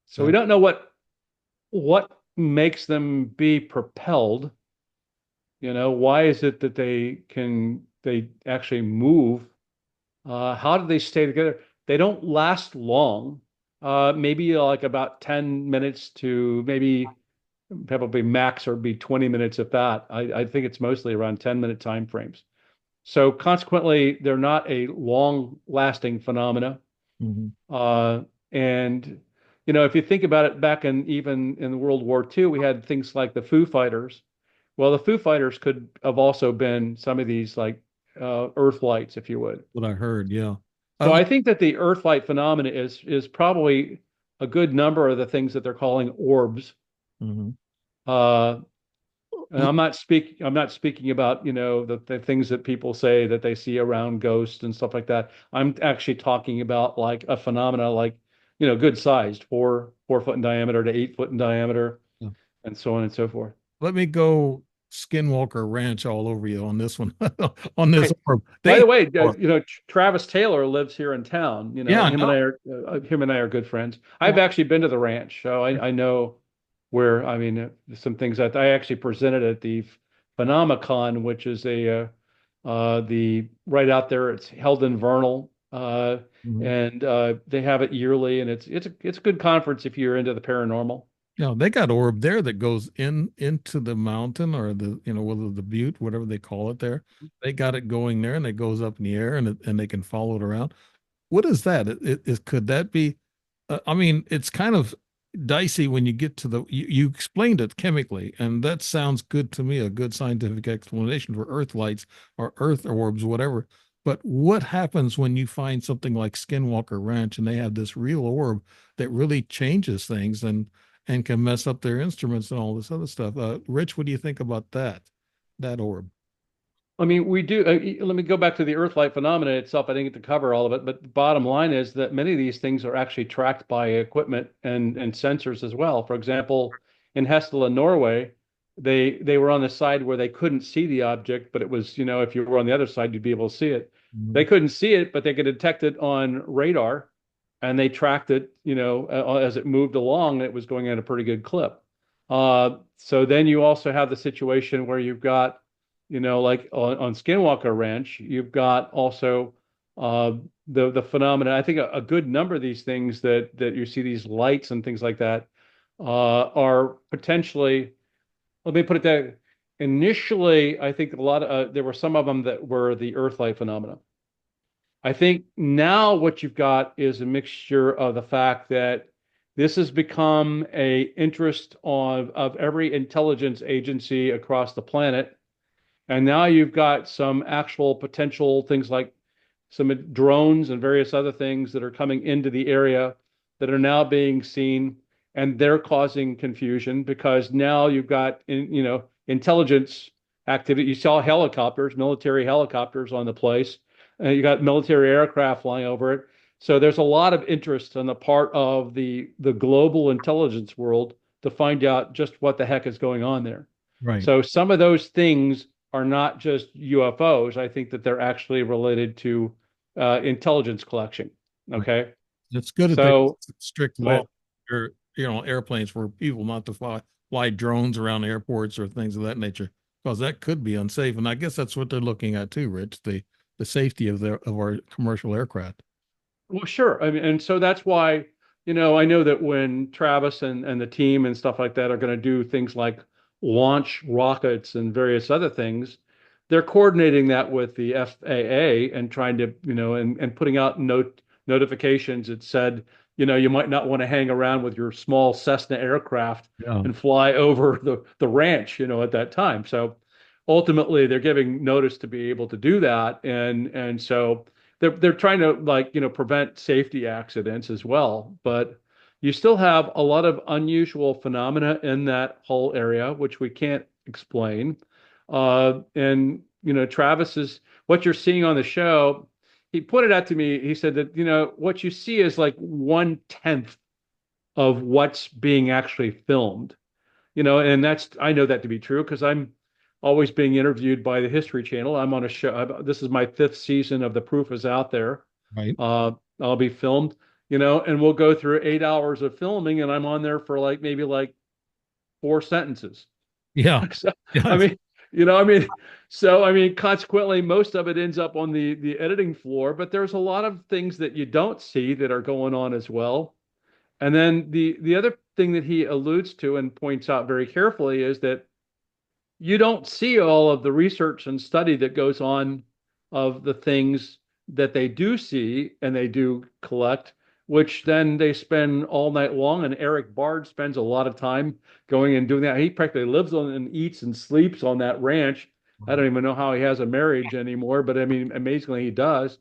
So we don't know what makes them be propelled. Why is it that they actually move? How do they stay together? They don't last long. Maybe like about 10 minutes to maybe probably max or be 20 minutes if that. I think it's mostly around 10-minute time frames. So consequently, they're not a long lasting phenomena. Mm-hmm. And if you think about it, back even in World War II, we had things like the Foo Fighters. Well, the Foo Fighters could have also been some of these like Earth lights, if you would. What I heard, yeah. So I think that the Earth light phenomena is probably a good number of the things that they're calling orbs. Mm-hmm. And I'm not speaking about, the things that people say that they see around ghosts and stuff like that. I'm actually talking about like a phenomena like, good sized, 4 foot in diameter to 8 foot in diameter, Yeah. and so on and so forth. Let me go Skinwalker Ranch all over you on this one. On this Right. orb. By They the way, Travis Taylor lives here in town. Yeah, Him and no. him and I are good friends. I've Well, actually been to the ranch, so I know where. I mean, some things that I actually presented at the Phenomicon, which is the right out there. It's held in Vernal, mhm. and they have it yearly, and it's a good conference if you're into the paranormal. No, they got orb there that goes into the mountain or whether the butte, whatever they call it there. They got it going there and it goes up in the air and they can follow it around. What is that? Could that be? I mean, it's kind of dicey when you get to you explained it chemically, and that sounds good to me, a good scientific explanation for Earth lights or Earth orbs, whatever. But what happens when you find something like Skinwalker Ranch and they have this real orb that really changes things and can mess up their instruments and all this other stuff? Rich, what do you think about that orb? I mean, we do. Let me go back to the Earth light phenomena itself. I didn't get to cover all of it, but the bottom line is that many of these things are actually tracked by equipment and sensors as well. For example, in Hestla, Norway, they were on the side where they couldn't see the object, but it was, if you were on the other side, you'd be able to see it. They Mhm. couldn't see it, but they could detect it on radar, and they tracked it, as it moved along. It was going at a pretty good clip. So then you also have the situation where you've got like on Skinwalker Ranch, you've got also uh, the phenomena. I think a good number of these things that you see these lights and things like that are potentially. Let me put it that initially, I think a lot of there were some of them that were the Earth light phenomena. I think now what you've got is a mixture of the fact that this has become a interest of every intelligence agency across the planet, and now you've got some actual potential things like some drones and various other things that are coming into the area that are now being seen, and they're causing confusion because now you've got, intelligence activity. You saw helicopters, military helicopters on the place. You got military aircraft flying over it. So there's a lot of interest on the part of the global intelligence world to find out just what the heck is going on there. Right. So some of those things are not just UFOs. I think that they're actually related to intelligence collection. Right. Okay. It's good that they So, strict law well, or airplanes for people not to fly drones around airports or things of that nature, because that could be unsafe. And I guess that's what they're looking at too, Rich, the safety of our commercial aircraft. well, sure. I mean, and so that's why, I know that when Travis and the team and stuff like that are going to do things like launch rockets and various other things, they're coordinating that with the FAA and trying to, and putting out notifications that said, you might not want to hang around with your small Cessna aircraft Yeah. and fly over the ranch, at that time. So ultimately, they're giving notice to be able to do that, and so they're trying to, like, prevent safety accidents as well. But you still have a lot of unusual phenomena in that whole area, which we can't explain. And Travis is what you're seeing on the show. He pointed out to me. He said that what you see is like 1/10 of what's being actually filmed. And that's, I know that to be true because I'm always being interviewed by the History Channel. I'm on a show. This is my fifth season of The Proof is Out There. Right. Uh, I'll be filmed, and we'll go through 8 hours of filming, and I'm on there for like maybe like four sentences. Yeah. So, I Yeah. mean, I mean, so I mean, consequently, most of it ends up on the editing floor, but there's a lot of things that you don't see that are going on as well. And then the other thing that he alludes to and points out very carefully is that you don't see all of the research and study that goes on of the things that they do see and they do collect, which then they spend all night long. And Eric Bard spends a lot of time going and doing that. He practically lives on and eats and sleeps on that ranch. I don't even know how he has a marriage anymore, but I mean, amazingly, he does.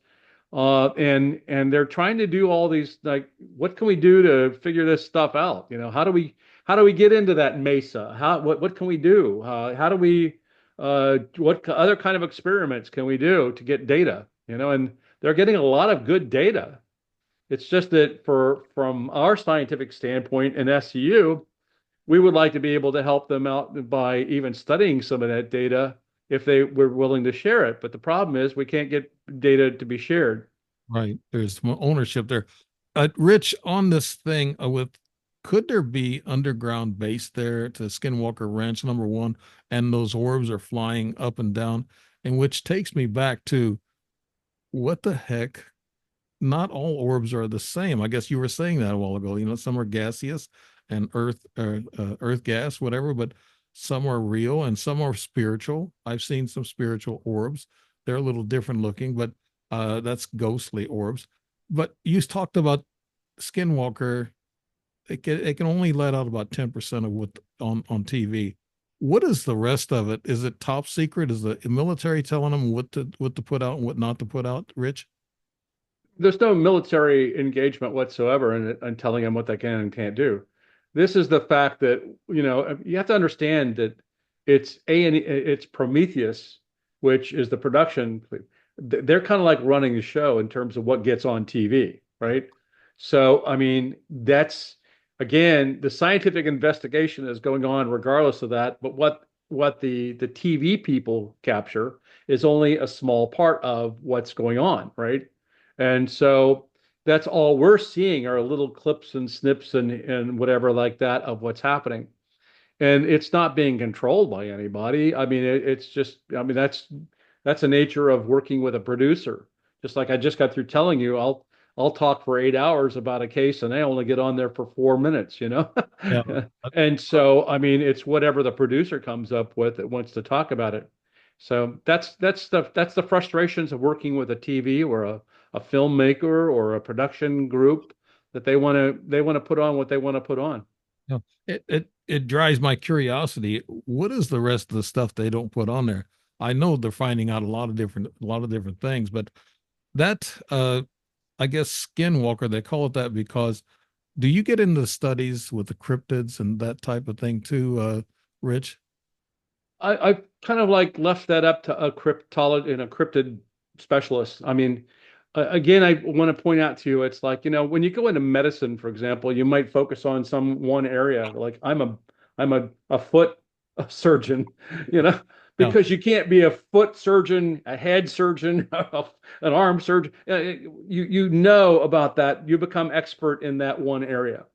And they're trying to do all these, like, what can we do to figure this stuff out? How do we get into that mesa? What can we do? How do we what other kind of experiments can we do to get data? And they're getting a lot of good data. It's just that from our scientific standpoint in SCU, we would like to be able to help them out by even studying some of that data if they were willing to share it. But the problem is we can't get data to be shared. Right. There's some ownership there. Rich, on this thing could there be underground base there to Skinwalker Ranch, number one, and those orbs are flying up and down, and which takes me back to what the heck? Not all orbs are the same. I guess you were saying that a while ago. Some are gaseous and earth gas, whatever, but some are real and some are spiritual. I've seen some spiritual orbs. They're a little different looking, but that's ghostly orbs. But you talked about Skinwalker. It can only let out about 10% of what on TV. What is the rest of it? Is it top secret? Is the military telling them what to put out and what not to put out, Rich? There's no military engagement whatsoever in telling them what they can and can't do. This is the fact that, you have to understand that it's Prometheus, which is the production. They're kind of like running the show in terms of what gets on TV, right? So, I mean, that's again, the scientific investigation is going on regardless of that, but what the TV people capture is only a small part of what's going on, right? And so that's all we're seeing are little clips and snips and whatever like that of what's happening. And it's not being controlled by anybody. I mean, it's just, I mean, that's the nature of working with a producer. Just like I just got through telling you, I'll talk for 8 hours about a case and I only get on there for 4 minutes, you know? Yeah. And so, I mean, it's whatever the producer comes up with that wants to talk about it. So that's the frustrations of working with a TV or a filmmaker or a production group that they want to put on what they want to put on. Yeah. It drives my curiosity. What is the rest of the stuff they don't put on there? I know they're finding out a lot of different things, but that I guess skinwalker, they call it that because do you get into studies with the cryptids and that type of thing too, Rich? I kind of like left that up to a cryptologist and a cryptid specialist. I mean, again, I want to point out to you, it's like, when you go into medicine, for example, you might focus on some one area. Like I'm a foot surgeon, you know, Yeah. because you can't be a foot surgeon, a head surgeon, an arm surgeon. You know about that. You become expert in that one area.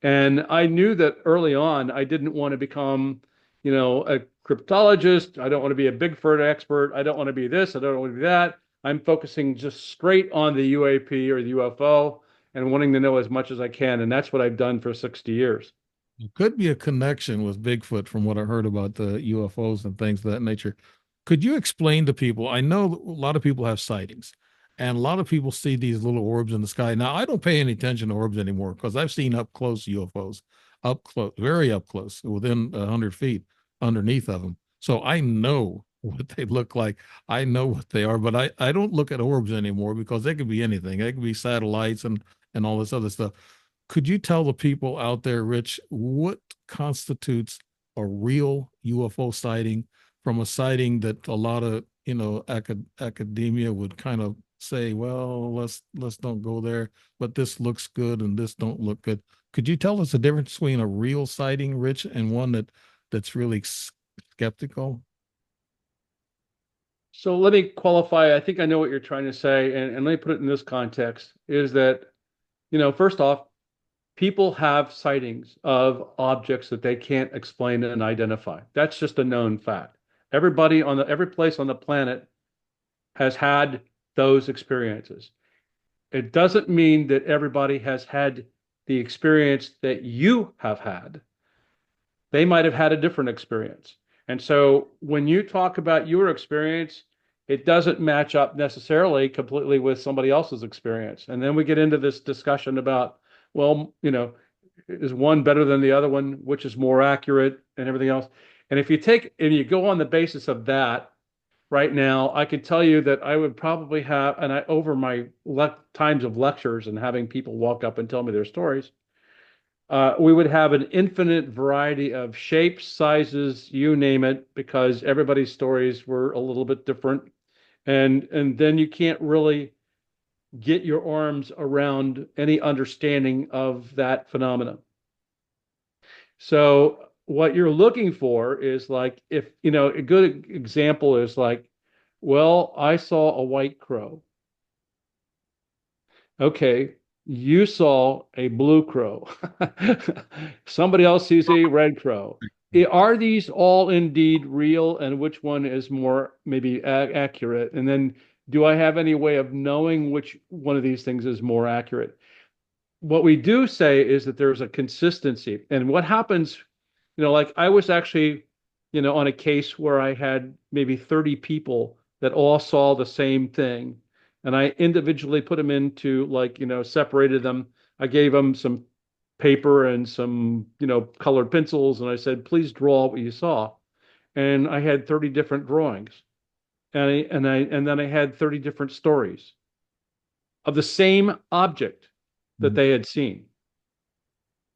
And I knew that early on, I didn't want to become, a cryptologist. I don't want to be a Bigfoot expert. I don't want to be this. I don't want to be that. I'm focusing just straight on the UAP or the UFO and wanting to know as much as I can. And that's what I've done for 60 years. It could be a connection with Bigfoot from what I heard about the UFOs and things of that nature. Could you explain to people? I know a lot of people have sightings and a lot of people see these little orbs in the sky. Now, I don't pay any attention to orbs anymore because I've seen up close UFOs, up close, very up close, within 100 feet underneath of them. So I know what they look like. I know what they are, but I don't look at orbs anymore because they could be anything. They could be satellites and all this other stuff. Could you tell the people out there, Rich, what constitutes a real UFO sighting from a sighting that a lot of academia would kind of say, well, let's don't go there, but this looks good and this don't look good. Could you tell us the difference between a real sighting, Rich, and one that's really skeptical? So let me qualify. I think I know what you're trying to say. And let me put it in this context is that, first off, people have sightings of objects that they can't explain and identify. That's just a known fact. Every place on the planet has had those experiences. It doesn't mean that everybody has had the experience that you have had. They might have had a different experience. And so when you talk about your experience, it doesn't match up necessarily completely with somebody else's experience. And then we get into this discussion about, well, is one better than the other one, which is more accurate and everything else. And if you go on the basis of that, right now, I could tell you that I would probably have, and over my times of lectures and having people walk up and tell me their stories, we would have an infinite variety of shapes, sizes, you name it, because everybody's stories were a little bit different. And then you can't really get your arms around any understanding of that phenomenon. So what you're looking for is like, if, a good example is like, well, I saw a white crow. Okay, you saw a blue crow. Somebody else sees a red crow. Are these all indeed real, and which one is more maybe accurate? And then do I have any way of knowing which one of these things is more accurate? What we do say is that there's a consistency. And what happens, like I was actually, on a case where I had maybe 30 people that all saw the same thing. And I individually put them into like, separated them. I gave them some paper and some, colored pencils. And I said, please draw what you saw. and I had 30 different drawings, and then I had 30 different stories of the same object that Mhm. they had seen.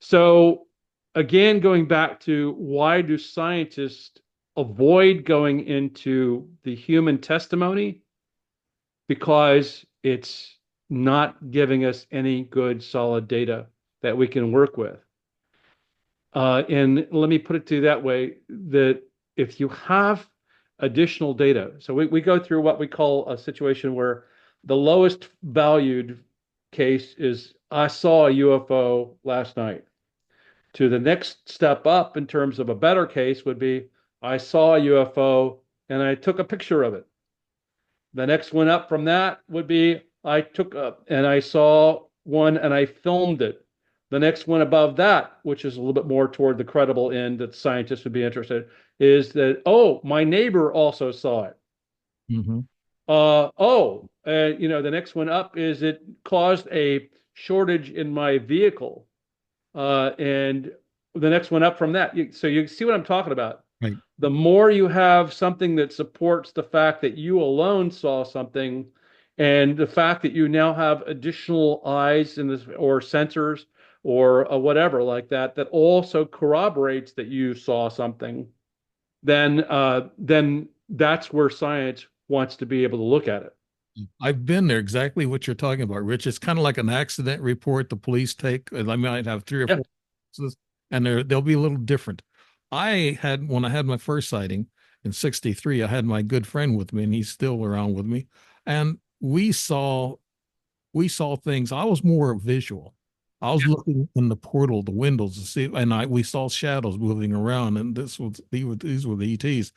So again, going back to why do scientists avoid going into the human testimony? Because it's not giving us any good solid data that we can work with. And let me put it to you that way, that if you have additional data, so we go through what we call a situation where the lowest valued case is I saw a UFO last night. To the next step up in terms of a better case would be I saw a UFO and I took a picture of it. The next one up from that would be I took up and I saw one and I filmed it. The next one above that, which is a little bit more toward the credible end that scientists would be interested, is that, oh, my neighbor also saw it. Mhm. The next one up is it caused a shortage in my vehicle. And the next one up from that. So you see what I'm talking about. Right. The more you have something that supports the fact that you alone saw something, and the fact that you now have additional eyes in this or sensors or whatever like that, that also corroborates that you saw something, then that's where science wants to be able to look at it. I've been there, exactly what you're talking about, Rich. It's kind of like an accident report the police take. And I might have three or Yeah. four cases, and they'll be a little different. When I had my first sighting in '63, I had my good friend with me, and he's still around with me. And we saw things. I was more visual. I was looking in the portal, the windows to see, and we saw shadows moving around, and these were the ETs.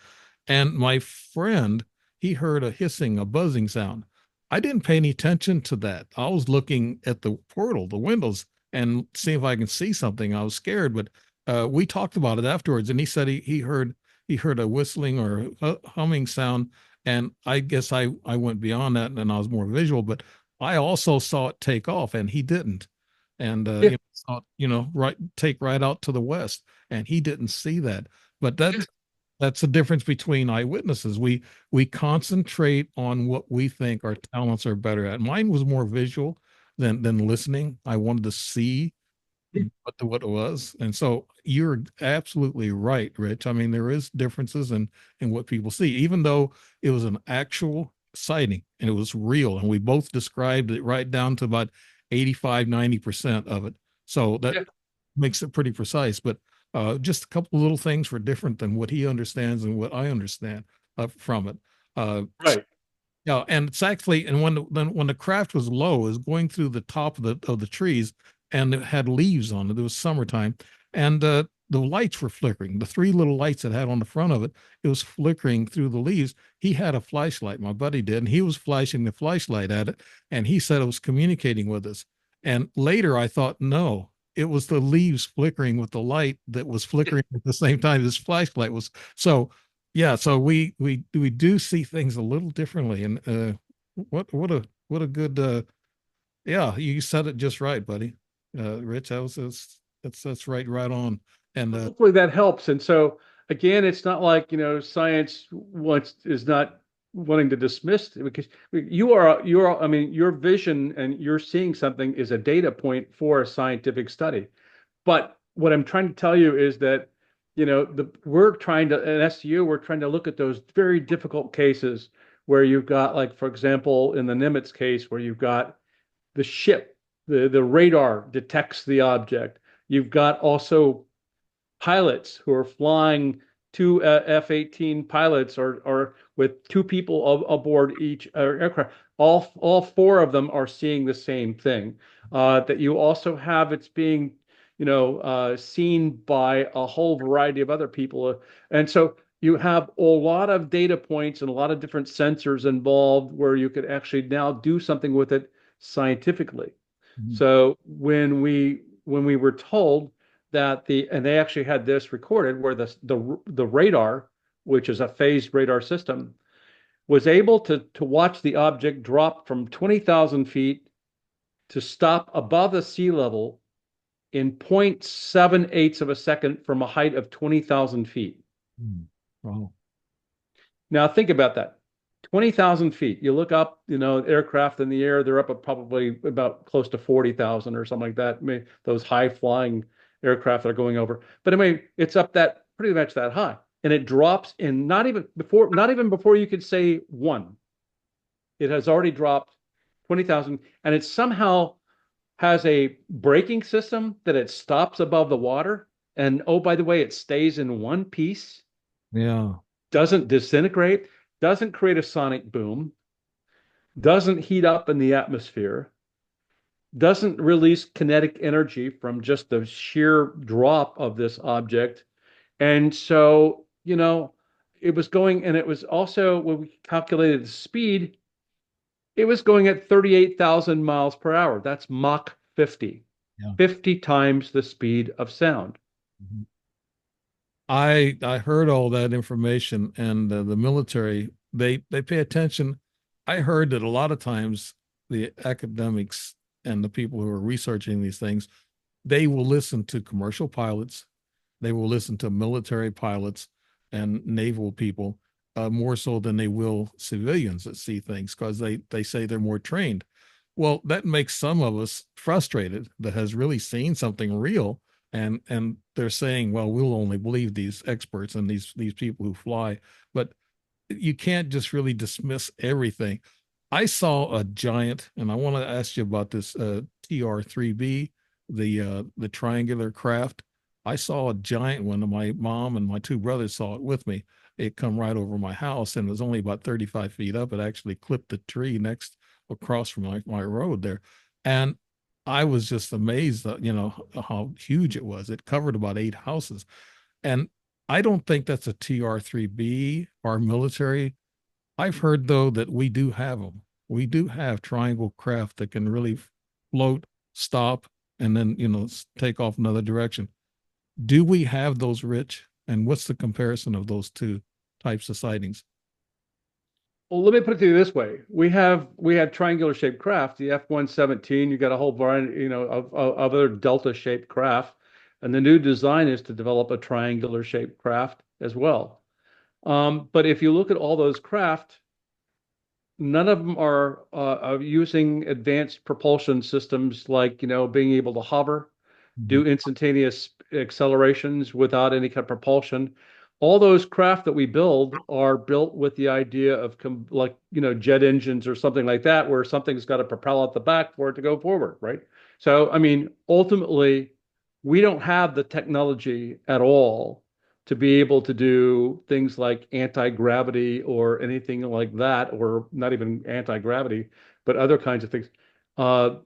And my friend, he heard a hissing, a buzzing sound. I didn't pay any attention to that. I was looking at the portal, the windows, and see if I can see something. I was scared, but we talked about it afterwards, and he said he heard a whistling or a humming sound, and I guess I went beyond that, and I was more visual. But I also saw it take off, and he didn't, and Yeah. saw it, right take right out to the west, and he didn't see that. But Yeah. that's the difference between eyewitnesses. We concentrate on what we think our talents are better at. Mine was more visual than listening. I wanted to see what it was. And so you're absolutely right, Rich. I mean, there is differences in what people see, even though it was an actual sighting and it was real. And we both described it right down to about 85, 90% of it. So that Yeah. makes it pretty precise. But just a couple of little things were different than what he understands and what I understand from it. Uh, Right. yeah, and it's actually, and when the craft was low, it was going through the top of the trees, and it had leaves on it. It was summertime, and the lights were flickering. The three little lights it had on the front of it, it was flickering through the leaves. He had a flashlight, my buddy did, and he was flashing the flashlight at it, and he said it was communicating with us. And later, I thought, no, it was the leaves flickering with the light that was flickering at the same time this flashlight was. So yeah, so we do see things a little differently, and what a good yeah, you said it just right, buddy. Rich, that's right on. And Hopefully that helps. And so again, it's not like, science wants is not wanting to dismiss it, because I mean, your vision and you're seeing something is a data point for a scientific study. But what I'm trying to tell you is that, we're trying to, in SCU, we're trying to look at those very difficult cases where you've got, like, for example, in the Nimitz case, where you've got the ship, the radar detects the object. You've got also pilots who are flying, two F-18 pilots, or with two people aboard each aircraft. All four of them are seeing the same thing. That you also have it's being, seen by a whole variety of other people, and so you have a lot of data points and a lot of different sensors involved where you could actually now do something with it scientifically. Mhm. So when we were told that and they actually had this recorded where the radar, which is a phased radar system, was able to watch the object drop from 20,000 feet to stop above the sea level in 0.78 of a second from a height of 20,000 feet. Wow. Now think about that. 20,000 feet. You look up, aircraft in the air, they're up at probably about close to 40,000 or something like that. I mean, those high flying aircraft that are going over. But anyway, it's up that pretty much that high. And it drops in not even before you could say one. It has already dropped 20,000 and it somehow has a braking system that it stops above the water. And oh, by the way, it stays in one piece, Yeah. doesn't disintegrate, doesn't create a sonic boom, doesn't heat up in the atmosphere, doesn't release kinetic energy from just the sheer drop of this object. And so, it was going, and it was also, when we calculated the speed, it was going at 38,000 miles per hour. That's Mach 50, Yeah. 50 times the speed of sound. Mhm. I heard all that information, and the military, they pay attention. I heard that a lot of times the academics and the people who are researching these things, they will listen to commercial pilots, they will listen to military pilots and naval people, more so than they will civilians that see things, because they say they're more trained. Well, that makes some of us frustrated that has really seen something real, and they're saying, well, we'll only believe these experts and these people who fly. But you can't just really dismiss everything. I saw a giant, and I want to ask you about this TR-3B, the triangular craft. I saw a giant one. My mom and my two brothers saw it with me. It come right over my house, and it was only about 35 feet up. It actually clipped the tree next across from my road there, and I was just amazed that, how huge it was. It covered about 8 houses, and I don't think that's a TR-3B or military. I've heard though that we do have them. We do have triangle craft that can really float, stop, and then take off another direction. Do we have those, Rich? And what's the comparison of those two types of sightings? Well, let me put it to you this way: we had triangular shaped craft, the F-117. You got a whole variety, of other delta shaped craft, and the new design is to develop a triangular shaped craft as well. But if you look at all those craft, none of them are using advanced propulsion systems like being able to hover, Mhm. do instantaneous accelerations without any kind of propulsion. All those craft that we build are built with the idea of like jet engines or something like that, where something's got to propel out the back for it to go forward, right? So I mean, ultimately, we don't have the technology at all to be able to do things like anti-gravity or anything like that, or not even anti-gravity, but other kinds of things.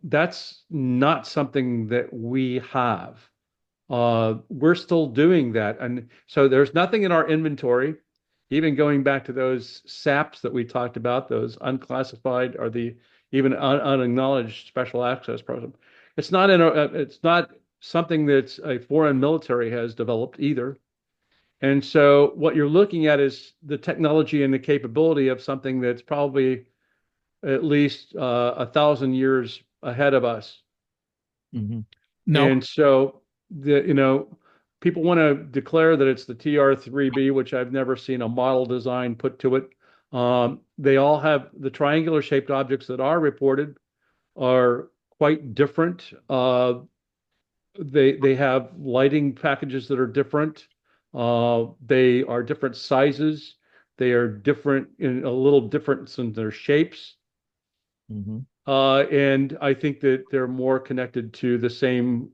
That's not something that we have. We're still doing that. And so there's nothing in our inventory, even going back to those SAPs that we talked about, those unclassified or the even unacknowledged special access program. It's not something that's a foreign military has developed either. And so what you're looking at is the technology and the capability of something that's probably at least 1,000 years ahead of us. Mhm. Now, And so people want to declare that it's the TR-3B, which I've never seen a model design put to it. They all have the triangular shaped objects that are reported are quite different. They have lighting packages that are different. They are different sizes. They are different in a little difference in their shapes. mhm. And I think that they're more connected to the same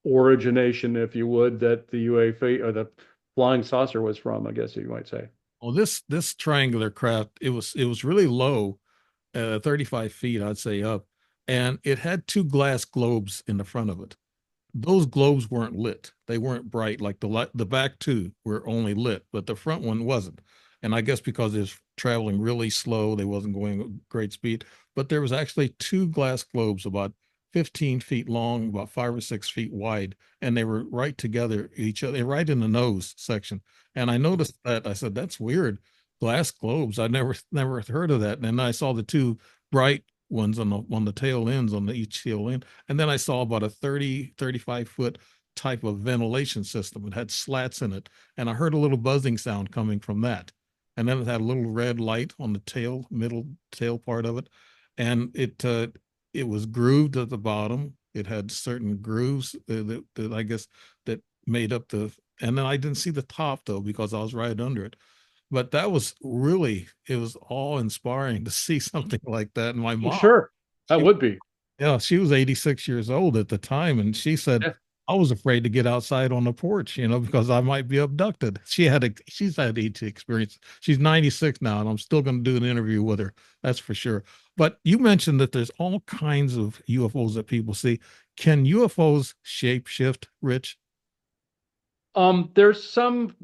origination, if you would, that the UAP or the flying saucer was from, I guess you might say. Well, this triangular craft, it was really low, 35 feet, I'd say up, and it had two glass globes in the front of it. Those globes weren't lit. They weren't bright like the back two were only lit, but the front one wasn't. And I guess because it was traveling really slow, they wasn't going at great speed. But there was actually two glass globes about 15 feet long, about 5 or 6 feet wide, and they were right together each other, right in the nose section. And I noticed that. I said, "That's weird. Glass globes. I never heard of that." And then I saw the two bright ones on the tail ends, on the each tail end, and then I saw about a 30, 35 foot type of ventilation system. It had slats in it, and I heard a little buzzing sound coming from that. And then it had a little red light on the middle tail part of it, and it was grooved at the bottom. It had certain grooves that I guess that made up the. And then I didn't see the top though because I was right under it. But that was really, it was awe-inspiring to see something like that. And my Well, mom, sure, that she would be. yeah, she was 86 years old at the time, and she said, Yeah. I was afraid to get outside on the porch, because I might be abducted. She's had ET experience. She's 96 now, and I'm still going to do an interview with her. That's for sure. But you mentioned that there's all kinds of UFOs that people see. Can UFOs shapeshift, Rich? There's some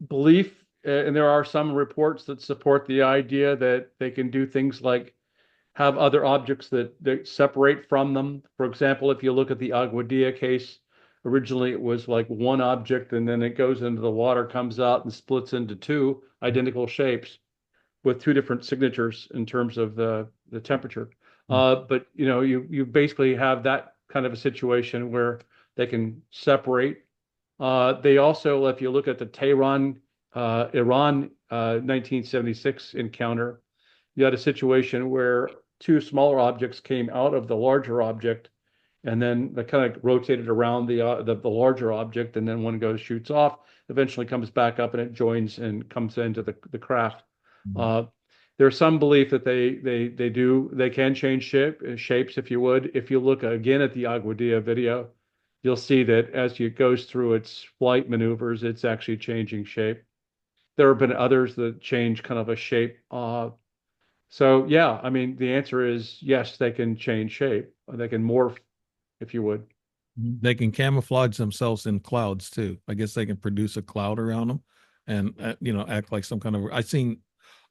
belief, and there are some reports that support the idea that they can do things like have other objects that separate from them. For example, if you look at the Aguadilla case, originally it was like one object, and then it goes into the water, comes out, and splits into two identical shapes with two different signatures in terms of the temperature. But you basically have that kind of a situation where they can separate. They also, if you look at the Tehran, Iran 1976 encounter, you had a situation where two smaller objects came out of the larger object, and then they kind of rotated around the larger object, and then one goes shoots off, eventually comes back up, and it joins and comes into the craft. Mhm. Uh, there's some belief that they can change shapes, if you would. If you look again at the Aguadilla video, you'll see that as it goes through its flight maneuvers, it's actually changing shape. There have been others that change kind of a shape. So yeah, I mean, the answer is yes, they can change shape. They can morph, if you would. They can camouflage themselves in clouds too. I guess they can produce a cloud around them and, act like some kind of.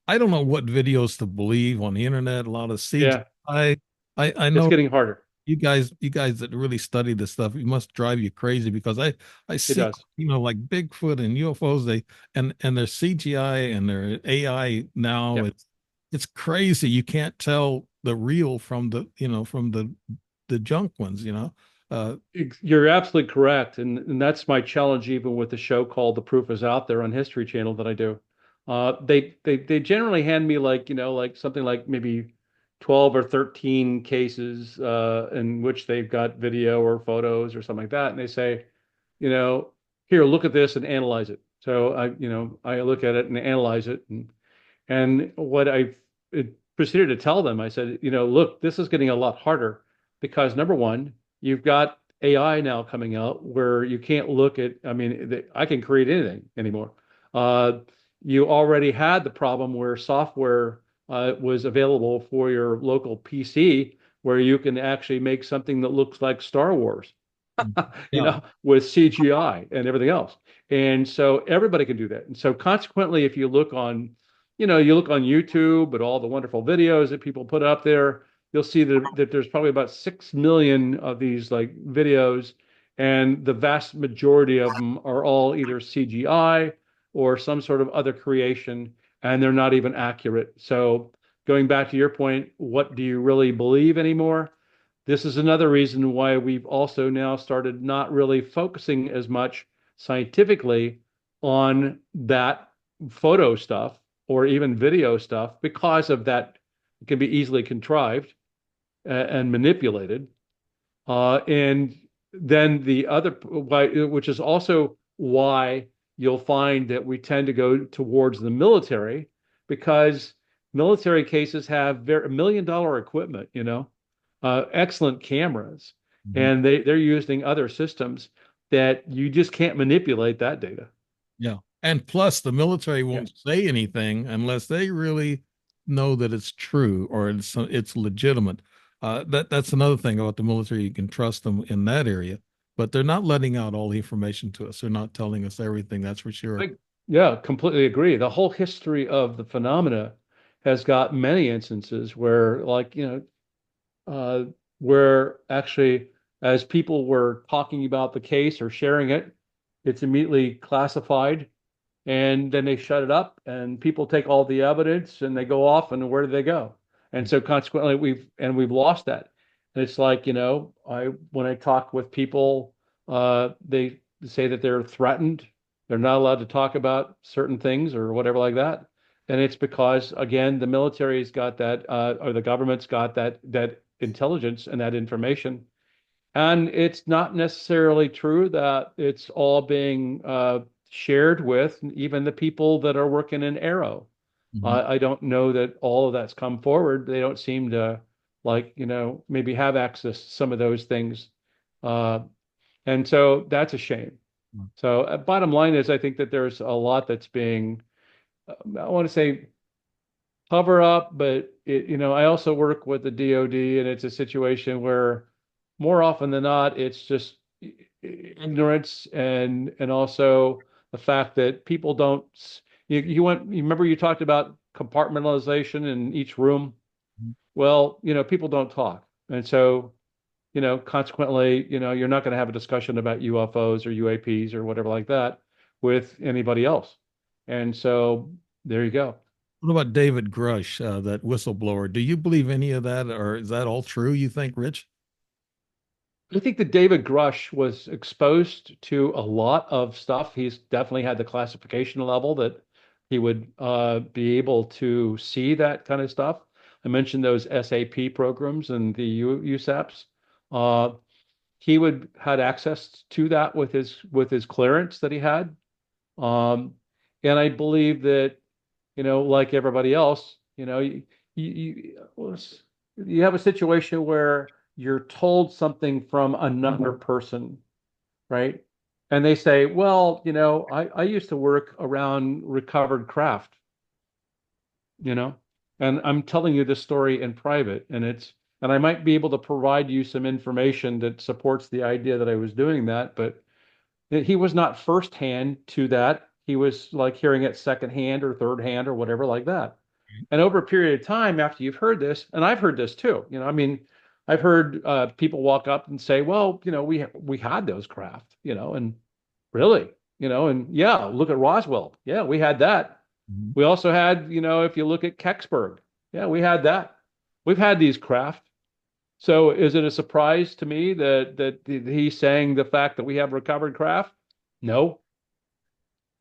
I don't know what videos to believe on the internet. A lot of Yeah, CGI. I it's know getting harder. you guys that really study this stuff, it must drive you crazy because I It see, does. like Bigfoot and UFOs, and their CGI and their AI now, Yeah. it's crazy. You can't tell the real from the junk ones. Uh You're absolutely correct, and that's my challenge even with the show called "The Proof Is Out There" on History Channel that I do. They generally hand me like like something like maybe 12 or 13 cases in which they've got video or photos or something like that, and they say, you know, here, look at this and analyze it. So I look at it and analyze it, and what I proceeded to tell them, I said, look, this is getting a lot harder because number one, you've got AI now coming out where you can't look at, I mean, I can create anything anymore. Uh, you already had the problem where software was available for your local PC where you can actually make something that looks like Star Wars, yeah. with CGI and everything else. And so everybody can do that. And so consequently, if you look on YouTube and all the wonderful videos that people put up there, you'll see that there's probably about 6 million of these like videos, and the vast majority of them are all either CGI or some sort of other creation, and they're not even accurate. So going back to your point, what do you really believe anymore? This is another reason why we've also now started not really focusing as much scientifically on that photo stuff or even video stuff because of that. It can be easily contrived and manipulated. And then the other, which is also why you'll find that we tend to go towards the military because military cases have very $1 million equipment, excellent cameras, Mhm. and they're using other systems that you just can't manipulate that data. Yeah. And plus, the military Yeah. won't say anything unless they really know that it's true or it's legitimate. That's another thing about the military. You can trust them in that area, but they're not letting out all the information to us. They're not telling us everything. That's for sure. I, yeah, completely agree. The whole history of the phenomena has got many instances where, like, where actually, as people were talking about the case or sharing it, it's immediately classified, and then they shut it up, and people take all the evidence and they go off, and where do they go? And so consequently, we've lost that. And it's like, I when I talk with people They say that they're threatened. They're not allowed to talk about certain things or whatever like that. And it's because, again, the military's got that, or the government's got that intelligence and that information. And it's not necessarily true that it's all being shared with even the people that are working in Arrow. Mhm. I don't know that all of that's come forward. They don't seem to like, maybe have access to some of those things. Uh, and so that's a shame. So bottom line is, I think that there's a lot that's being, I want to say cover up, but I also work with the DoD, and it's a situation where more often than not, it's just ignorance and also the fact that people don't. You remember you talked about compartmentalization in each room. Well, people don't talk, and so consequently, you're not going to have a discussion about UFOs or UAPs or whatever like that with anybody else. And so there you go. What about David Grusch, that whistleblower? Do you believe any of that, or is that all true, you think, Rich? I think that David Grusch was exposed to a lot of stuff. He's definitely had the classification level that he would be able to see that kind of stuff. I mentioned those SAP programs and the USAPs. Uh, he would had access to that with his clearance that he had. Um, and I believe that, like everybody else, you have a situation where you're told something from another person, right? And they say, well, I used to work around recovered craft, you know, and I'm telling you this story in private, and I might be able to provide you some information that supports the idea that I was doing that, but he was not firsthand to that. He was like hearing it secondhand or third hand or whatever like that. And over a period of time, after you've heard this, and I've heard this too, I mean, I've heard people walk up and say, "Well, we had those craft, and really, and yeah, look at Roswell, yeah, we had that. Mhm. We also had, if you look at Kecksburg, yeah, we had that. We've had these craft. So is it a surprise to me that he's saying the fact that we have recovered craft? No.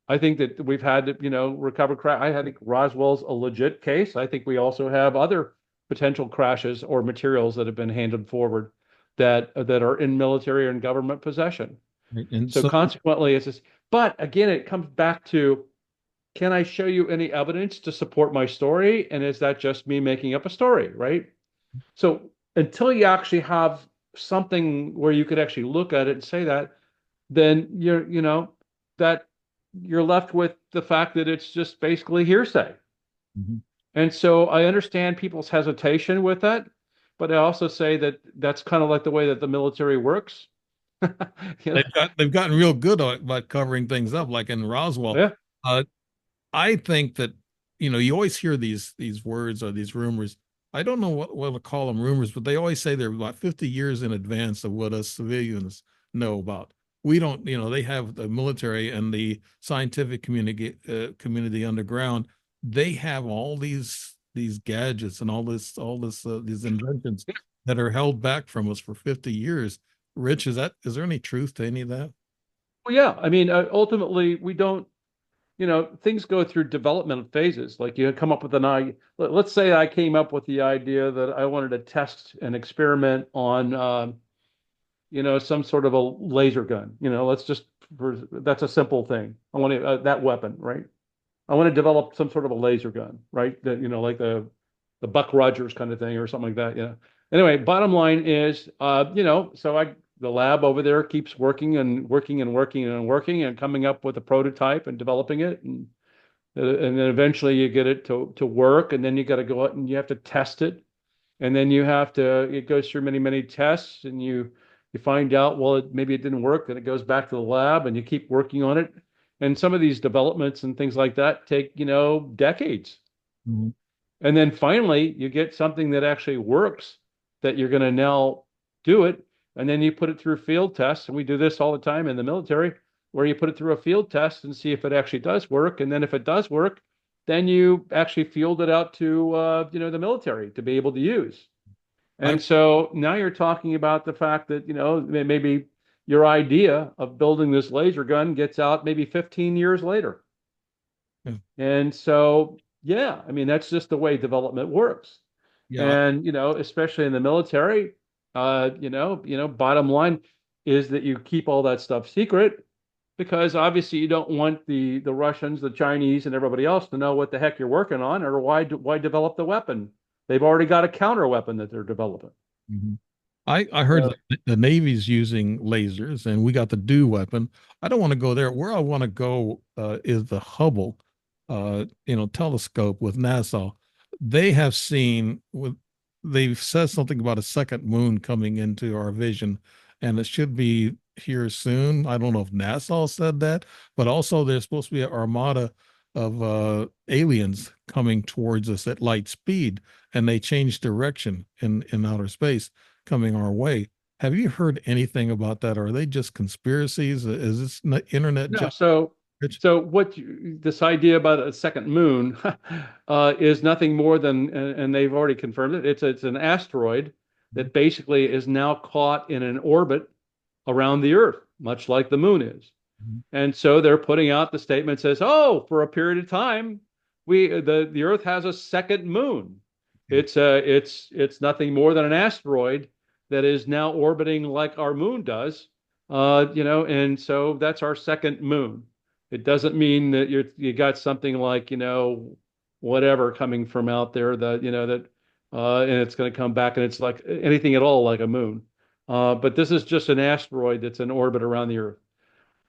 I think that we've had, recovered craft. I think Roswell's a legit case. I think we also have other potential crashes or materials that have been handed forward that are in military and government possession. Right. And So so, consequently, it's just, but again, it comes back to, can I show you any evidence to support my story? And is that just me making up a story, right? So until you actually have something where you could actually look at it and say that, then that you're left with the fact that it's just basically hearsay. Mhm. And so I understand people's hesitation with that, but I also say that that's kind of like the way that the military works. You know? they've gotten real good about covering things up, like in Roswell. Yeah. Uh, I think that you always hear these words or these rumors. I don't know what to call them rumors, but they always say they're about 50 years in advance of what us civilians know about. We don't, they have the military and the scientific community underground. They have all these gadgets and all this these inventions that are held back from us for 50 years. Rich, is there any truth to any of that? Well, yeah. I mean, ultimately, we don't, things go through development phases. Like you come up with an idea. Let's say I came up with the idea that I wanted to test an experiment on, some sort of a laser gun. That's a simple thing. I want that weapon, right? I want to develop some sort of a laser gun, right? That, like the Buck Rogers kind of thing or something like that. Yeah. Anyway, bottom line is, so the lab over there keeps working and working and working and working and coming up with a prototype and developing it, and then eventually you get it to work, and then you got to go out and you have to test it, and then it goes through many many tests, and you find out, well, maybe it didn't work, then it goes back to the lab and you keep working on it, and some of these developments and things like that take decades, Mhm. and then finally you get something that actually works, that you're going to now do it, and then you put it through field tests, and we do this all the time in the military, where you put it through a field test and see if it actually does work, and then if it does work, then you actually field it out to the military to be able to use. I And so now you're talking about the fact that, maybe your idea of building this laser gun gets out maybe 15 years later. Yeah. And so, yeah, I mean, that's just the way development works. Yeah. And, especially in the military, bottom line is that you keep all that stuff secret because obviously you don't want the Russians, the Chinese, and everybody else to know what the heck you're working on or why develop the weapon. They've already got a counter weapon that they're developing. Mhm. I heard So, that the Navy's using lasers, and we got the DO weapon. I don't want to go there. Where I want to go is the Hubble, telescope with NASA. They have seen with they've said something about a second moon coming into our vision, and it should be here soon. I don't know if NASA said that, but also there's supposed to be an armada of aliens coming towards us at light speed, and they change direction in outer space coming our way. Have you heard anything about that? Or are they just conspiracies? Is this internet no, junk? so this idea about a second moon is nothing more than, and they've already confirmed it. It's an asteroid that basically is now caught in an orbit around the Earth, much like the moon is. Mhm. And so they're putting out the statement says, "Oh, for a period of time, the Earth has a second moon. It's nothing more than an asteroid that is now orbiting like our moon does, and so that's our second moon. It doesn't mean that you got something like whatever coming from out there and it's going to come back and it's like anything at all like a moon. But this is just an asteroid that's in orbit around the Earth.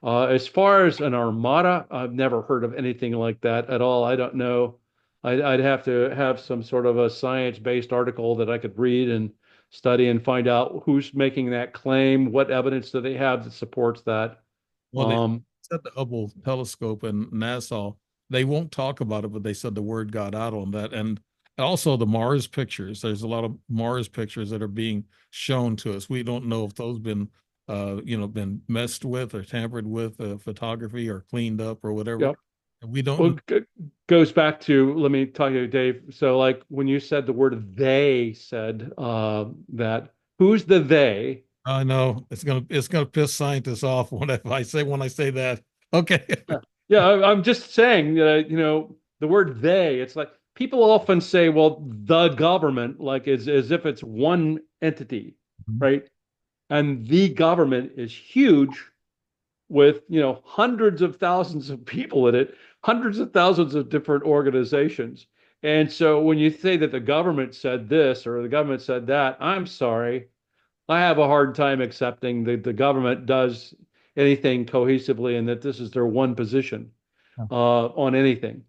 As far as an armada, I've never heard of anything like that at all. I don't know. I'd have to have some sort of a science-based article that I could read and study and find out who's making that claim, what evidence do they have that supports that. Well, they Um, said the Hubble telescope and NASA, they won't talk about it, but they said the word got out on that. And also the Mars pictures. There's a lot of Mars pictures that are being shown to us. We don't know if those been been messed with or tampered with, photography or cleaned up or whatever. yeah. And we don't Well, know. goes back to, let me tell you, Dave. So, like when you said the word they said that, who's the they? I know it's gonna piss scientists off when I say that. Okay. Yeah, yeah. I'm just saying that, the word they, it's like people often say, well, the government, like as if it's one entity, right? And the government is huge with, hundreds of thousands of people in it, hundreds of thousands of different organizations. And so when you say that the government said this or the government said that, I'm sorry. I have a hard time accepting that the government does anything cohesively and that this is their one position on anything.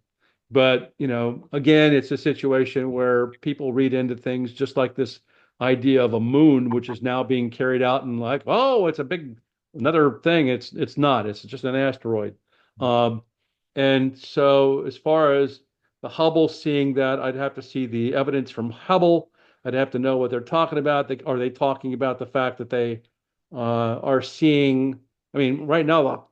But, again, it's a situation where people read into things just like this idea of a moon, which is now being carried out and like, oh, it's a big another thing. It's not. It's just an asteroid. Um, and so as far as the Hubble seeing that, I'd have to see the evidence from Hubble. I'd have to know what they're talking about. Are they talking about the fact that they are seeing? I mean, right now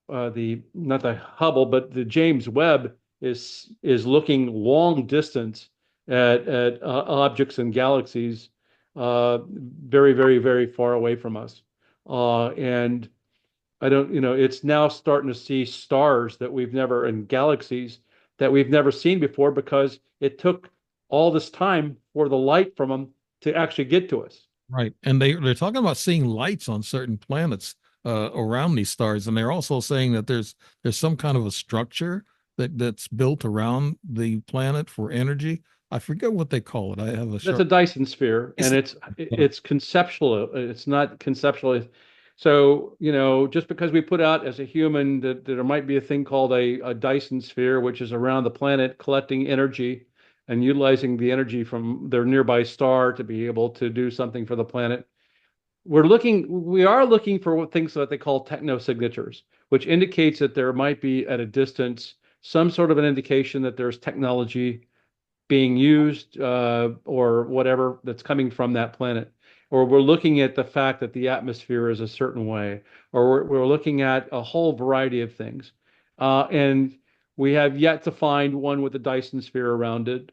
the not the Hubble, but the James Webb is looking long distance at objects and galaxies very, very, very far away from us. And I don't, it's now starting to see stars that we've never and galaxies that we've never seen before because it took all this time for the light from them to actually get to us. Right. And they're talking about seeing lights on certain planets around these stars. And they're also saying that there's some kind of a structure that's built around the planet for energy. I forget what they call it. I have a That's short a Dyson sphere, and it's conceptual. It's not conceptual. So, just because we put out as a human that there might be a thing called a Dyson sphere, which is around the planet collecting energy and utilizing the energy from their nearby star to be able to do something for the planet. We are looking for things that they call technosignatures, which indicates that there might be at a distance some sort of an indication that there's technology being used or whatever that's coming from that planet. Or we're looking at the fact that the atmosphere is a certain way, or we're looking at a whole variety of things. And we have yet to find one with a Dyson sphere around it.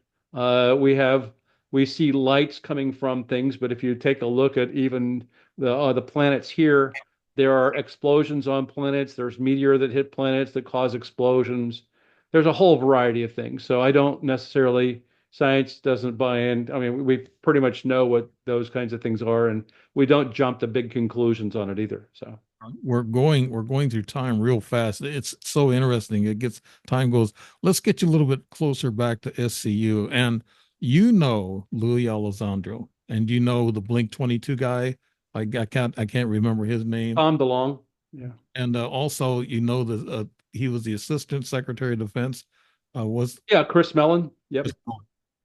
We see lights coming from things, but if you take a look at even the planets here, There are explosions on planets. There's meteor that hit planets that cause explosions. There's a whole variety of things. So I don't necessarily, science doesn't buy in. I mean, we pretty much know what those kinds of things are, and we don't jump to big conclusions on it either. So we're going through time real fast. It's so interesting. It gets time goes. Let's get you a little bit closer back to SCU, and Louis Elizondo, and the Blink 22 guy. I can't remember his name. Tom DeLonge. Yeah. And also, he was the Assistant Secretary of Defense. Was Yeah, Chris Mellon. Yep.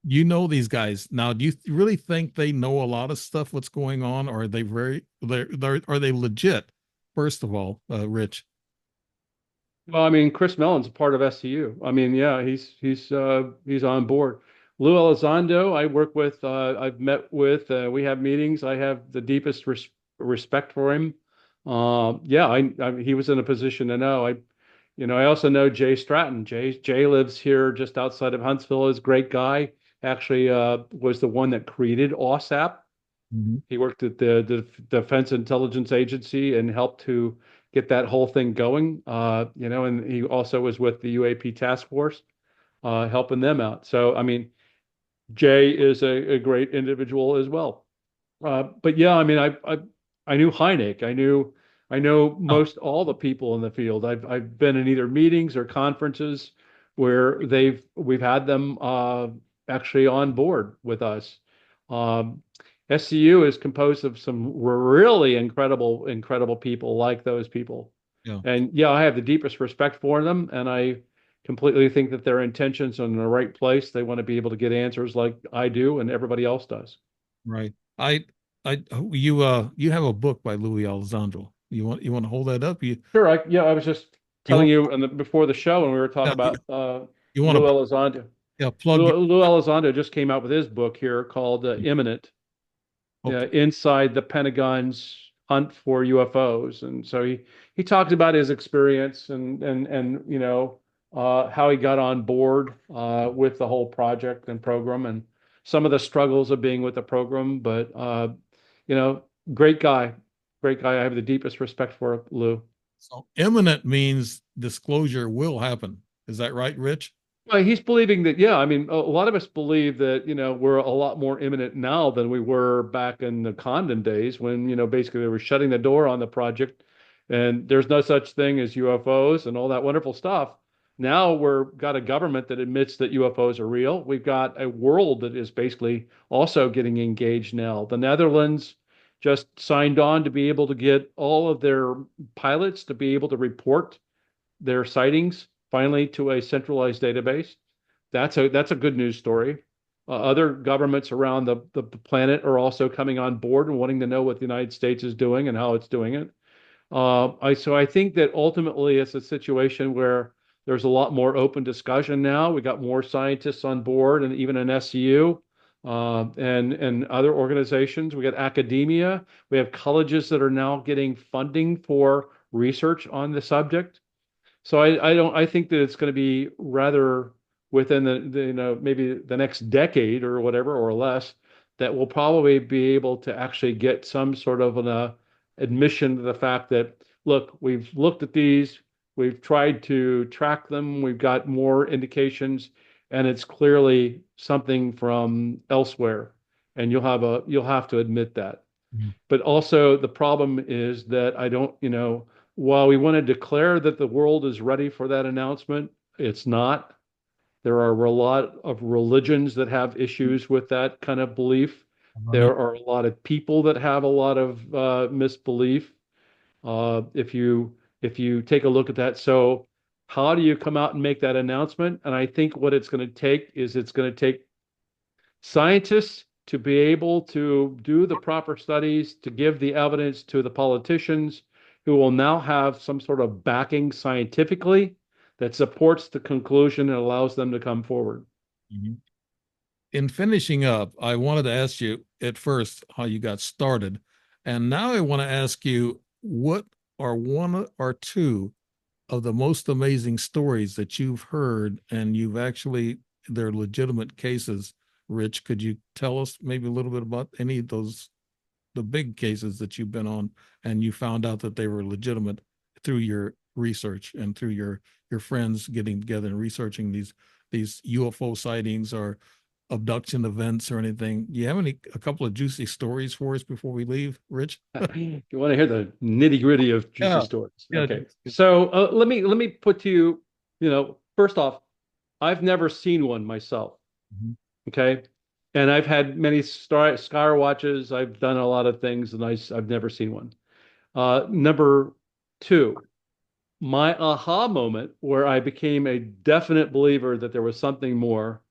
these guys now? Do you really think they know a lot of stuff? What's going on? Or are they are they legit? First of all, Rich. Well, I mean, Chris Mellon's a part of SCU. I mean, yeah, he's on board. Lou Elizondo, I work with. I've met with. We have meetings. I have the deepest respect for him. Yeah, he was in a position to know. I also know Jay Stratton. Jay lives here just outside of Huntsville. Is a great guy. Actually, was the one that created OSAP. Mhm. He worked at the Defense Intelligence Agency and helped to get that whole thing going. And he also was with the UAP task force, helping them out. So, I mean, Jay is a great individual as well. But yeah, I mean, I knew Hynek. I know Oh, most all the people in the field. I've been in either meetings or conferences where we've had them actually on board with us. Um, SCU is composed of some really incredible people like those people. yeah. And yeah, I have the deepest respect for them, and I completely think that their intentions are in the right place. They want to be able to get answers like I do and everybody else does. Right. You have a book by Louis Elizondo. You want to hold that up? Sure. I was just You telling want you before the show when we were talking yeah, about you want Lou to Elizondo. yeah plug your Lou Elizondo just came out with his book here called Imminent, okay. Inside the Pentagon's Hunt for UFOs. And so he talked about his experience and how he got on board with the whole project and program and some of the struggles of being with the program. But you know, great guy, great guy. I have the deepest respect for Lou. So imminent means disclosure will happen. Is that right, Rich? Well, he's believing that, yeah, I mean, a lot of us believe that, we're a lot more imminent now than we were back in the Condon days when, basically they were shutting the door on the project and there's no such thing as UFOs and all that wonderful stuff. Now we've got a government that admits that UFOs are real. We've got a world that is basically also getting engaged now. The Netherlands just signed on to be able to get all of their pilots to be able to report their sightings finally to a centralized database. That's a good news story. Other governments around the planet are also coming on board and wanting to know what the United States is doing and how it's doing it. I think that ultimately it's a situation where there's a lot more open discussion now. We got more scientists on board, and even an SCU and other organizations. We got academia. We have colleges that are now getting funding for research on the subject. So I think that it's going to be rather within maybe the next decade or whatever or less that we'll probably be able to actually get some sort of an admission to the fact that look, we've looked at these, we've tried to track them, we've got more indications, and it's clearly something from elsewhere, and you'll have to admit that. Mhm. But also the problem is that I don't, while we want to declare that the world is ready for that announcement, it's not. There are a lot of religions that have issues with that kind of belief. Right. There are a lot of people that have a lot of misbelief. If you take a look at that, so how do you come out and make that announcement? And I think what it's going to take is it's going to take scientists to be able to do the proper studies, to give the evidence to the politicians who will now have some sort of backing scientifically that supports the conclusion and allows them to come forward. Mhm. In finishing up, I wanted to ask you at first how you got started. And now I want to ask you what are one or two of the most amazing stories that you've heard and they're legitimate cases. Rich, could you tell us maybe a little bit about any of those? the big cases that you've been on, and you found out that they were legitimate through your research and through your friends getting together and researching these UFO sightings or abduction events or anything. Do you have a couple of juicy stories for us before we leave, Rich? You want to hear the nitty gritty of juicy Yeah, stories? yeah. Okay, so let me put to you, first off, I've never seen one myself. Mhm. Okay, and I've had many sky watches. I've done a lot of things, and I've never seen one. Number two, my aha moment where I became a definite believer that there was something more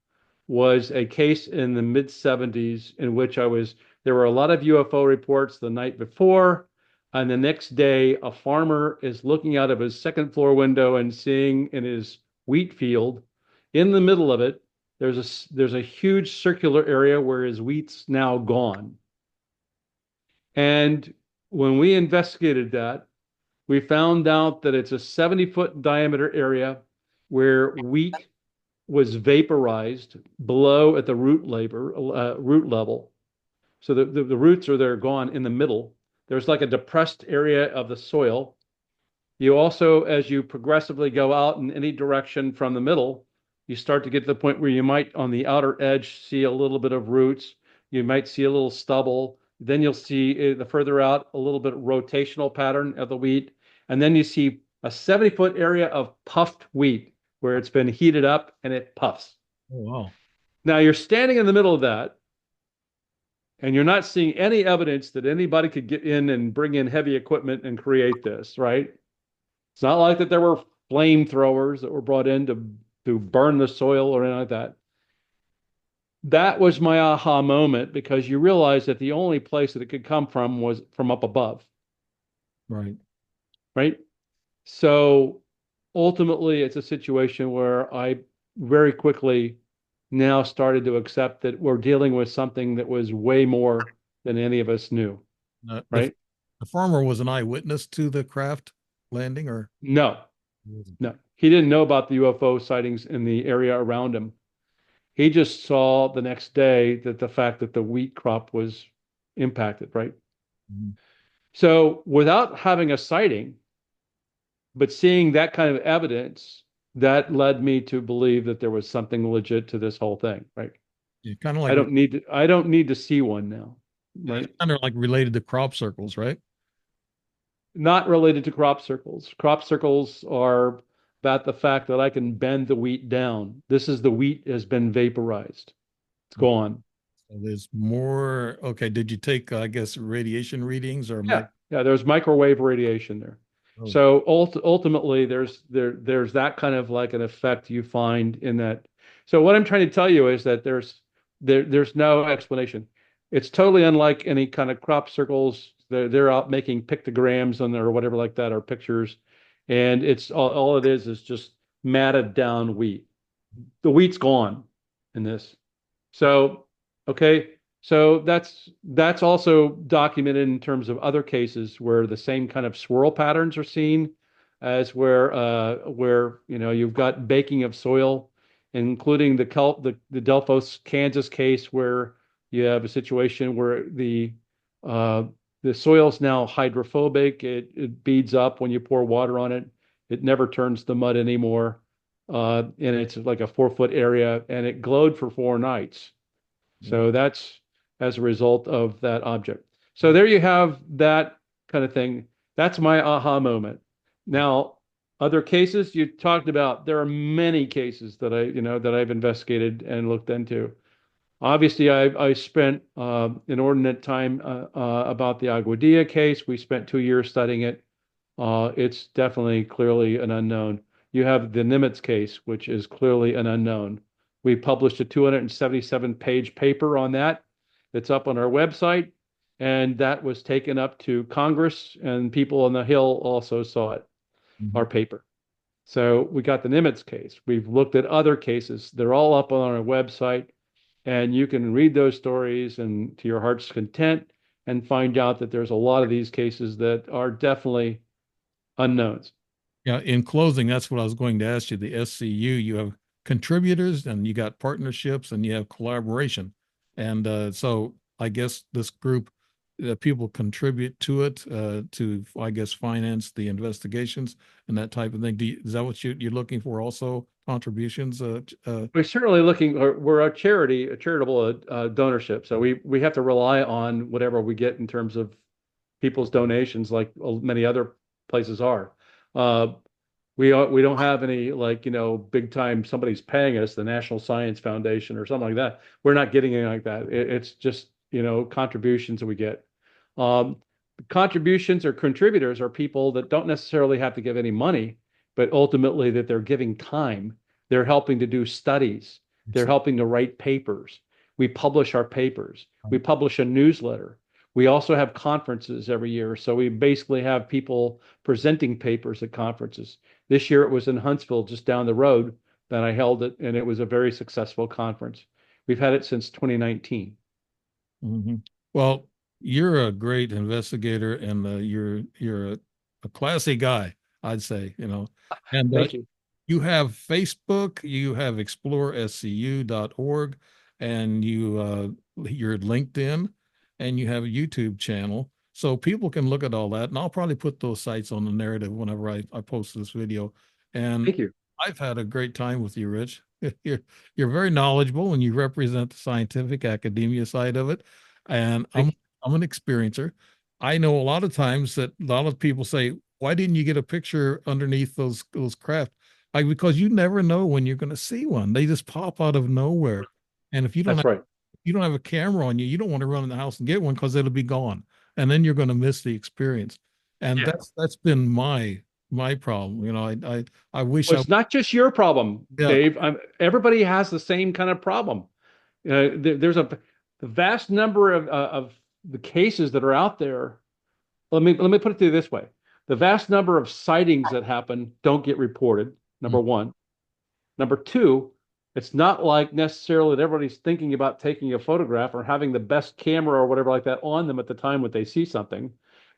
was a case in the mid 70s in which there were a lot of UFO reports the night before. And the next day, a farmer is looking out of his second floor window and seeing in his wheat field, in the middle of it, there's a huge circular area where his wheat's now gone. And when we investigated that, we found out that it's a 70-foot diameter area where wheat was vaporized below at the root level. So the roots are there gone in the middle. There's like a depressed area of the soil. You also, as you progressively go out in any direction from the middle, you start to get to the point where you might, on the outer edge, see a little bit of roots. You might see a little stubble. Then you'll see the further out a little bit rotational pattern of the wheat. And then you see a 70-foot area of puffed wheat where it's been heated up and it puffs. Oh, wow. Now you're standing in the middle of that and you're not seeing any evidence that anybody could get in and bring in heavy equipment and create this, right? It's not like that there were flamethrowers that were brought in to burn the soil or anything like that. That was my aha moment because you realize that the only place that it could come from was from up above, Right. right? So ultimately, it's a situation where I very quickly now started to accept that we're dealing with something that was way more than any of us knew, Uh, the right? the farmer was an eyewitness to the craft landing, or No, no. He didn't know about the UFO sightings in the area around him. He just saw the next day that the fact that the wheat crop was impacted, right? Mhm. So without having a sighting, but seeing that kind of evidence, that led me to believe that there was something legit to this whole thing, right? Yeah, kind of like I don't need to see one now, right? kind of like related to crop circles, right? Not related to crop circles. Crop circles are about the fact that I can bend the wheat down. This is the wheat has been vaporized. It's gone. So there's more. Okay, did you take, I guess, radiation readings or Yeah, mic? yeah. There's microwave radiation there. Oh, So ultimately, there's that kind of like an effect you find in that. So what I'm trying to tell you is that there's no explanation. It's totally unlike any kind of crop circles. They're out making pictograms on there or whatever like that or pictures, and it's all it is just matted down wheat. The wheat's gone in this. So, okay, so that's also documented in terms of other cases where the same kind of swirl patterns are seen as where you've got baking of soil, including the Delphos, Kansas case where you have a situation where uh, the soil's now hydrophobic. It beads up when you pour water on it. It never turns to mud anymore. And it's like a 4 foot area, and it glowed for 4 nights. yeah. So that's as a result of that object. So there you have that kind of thing. That's my aha moment. Now, other cases you talked about, there are many cases that I've investigated and looked into. Obviously, I spent inordinate time about the Aguadilla case. We spent 2 years studying it. It's definitely clearly an unknown. You have the Nimitz case, which is clearly an unknown. We published a 277-page paper on that. It's up on our website, and that was taken up to Congress, and people on the Hill also saw it, Mhm. our paper. So we got the Nimitz case. We've looked at other cases. They're all up on our website, and you can read those stories and to your heart's content and find out that there's a lot of these cases that are definitely unknowns. Yeah, in closing, that's what I was going to ask you. The SCU, you have contributors and you got partnerships and you have collaboration. And so I guess this group people contribute to it to, I guess, finance the investigations and that type of thing. Is that what you're looking for? Also, contributions? We're certainly looking. We're a charity, a charitable donorship, so we have to rely on whatever we get in terms of people's donations, like many other places are. Uh, we don't have any, like, big time somebody's paying us, the National Science Foundation or something like that. We're not getting anything like that. It's just, contributions that we get. Um, Contributions or contributors are people that don't necessarily have to give any money, but ultimately that they're giving time. They're helping to do studies. They're helping to write papers. We publish our papers. We publish a newsletter. We also have conferences every year. So we basically have people presenting papers at conferences. This year it was in Huntsville, just down the road, that I held it, and it was a very successful conference. We've had it since 2019. Mm-hmm. Well, you're a great investigator, and you're a classy guy, I'd say. And Thank you. you have Facebook, you have explorescu.org, and you're LinkedIn, and you have a YouTube channel. So people can look at all that. And I'll probably put those sites on the narrative whenever I post this video. And Thank you. I've had a great time with you, Rich. You're you're very knowledgeable and you represent the scientific academia side of it. And Thank you. I'm an experiencer. I know a lot of times that a lot of people say, why didn't you get a picture underneath those craft? Like, because you never know when you're going to see one. They just pop out of nowhere. And if That's right. you don't have a camera on you, you don't want to run in the house and get one because it'll be gone. And then you're going to miss the experience. And Yeah. that's been my problem. I wish Well, it's not just your problem, yeah. Dave. Everybody has the same kind of problem. There's the vast number of the cases that are out there. Let me put it to you this way: the vast number of sightings that happen don't get reported. Number one. Number two, it's not like necessarily that everybody's thinking about taking a photograph or having the best camera or whatever like that on them at the time when they see something.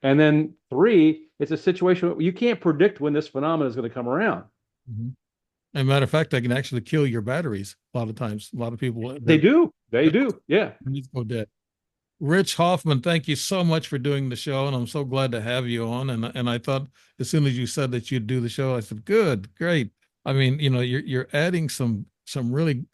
And then three, it's a situation where you can't predict when this phenomenon is going to come around. Mhm. As a matter of fact, I can actually kill your batteries a lot of times. A lot of people They their do. They do. Yeah. batteries go dead. Rich Hoffman, thank you so much for doing the show, and I'm so glad to have you on. And I thought as soon as you said that you'd do the show, I said, "Good, great." I mean, you're adding some really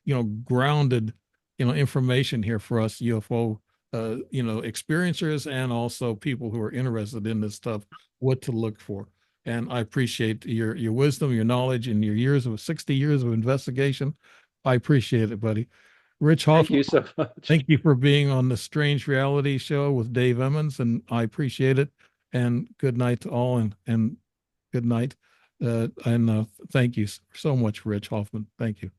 grounded information here for us UFO experiencers and also people who are interested in this stuff, what to look for. And I appreciate your wisdom, your knowledge, and your 60 years of investigation. I appreciate it, buddy. Rich Thank Hoffman, you so much. thank you for being on the Strange Reality Show with Dave Emmons, and I appreciate it. And good night to all, and good night. And thank you so much, Rich Hoffman. Thank you.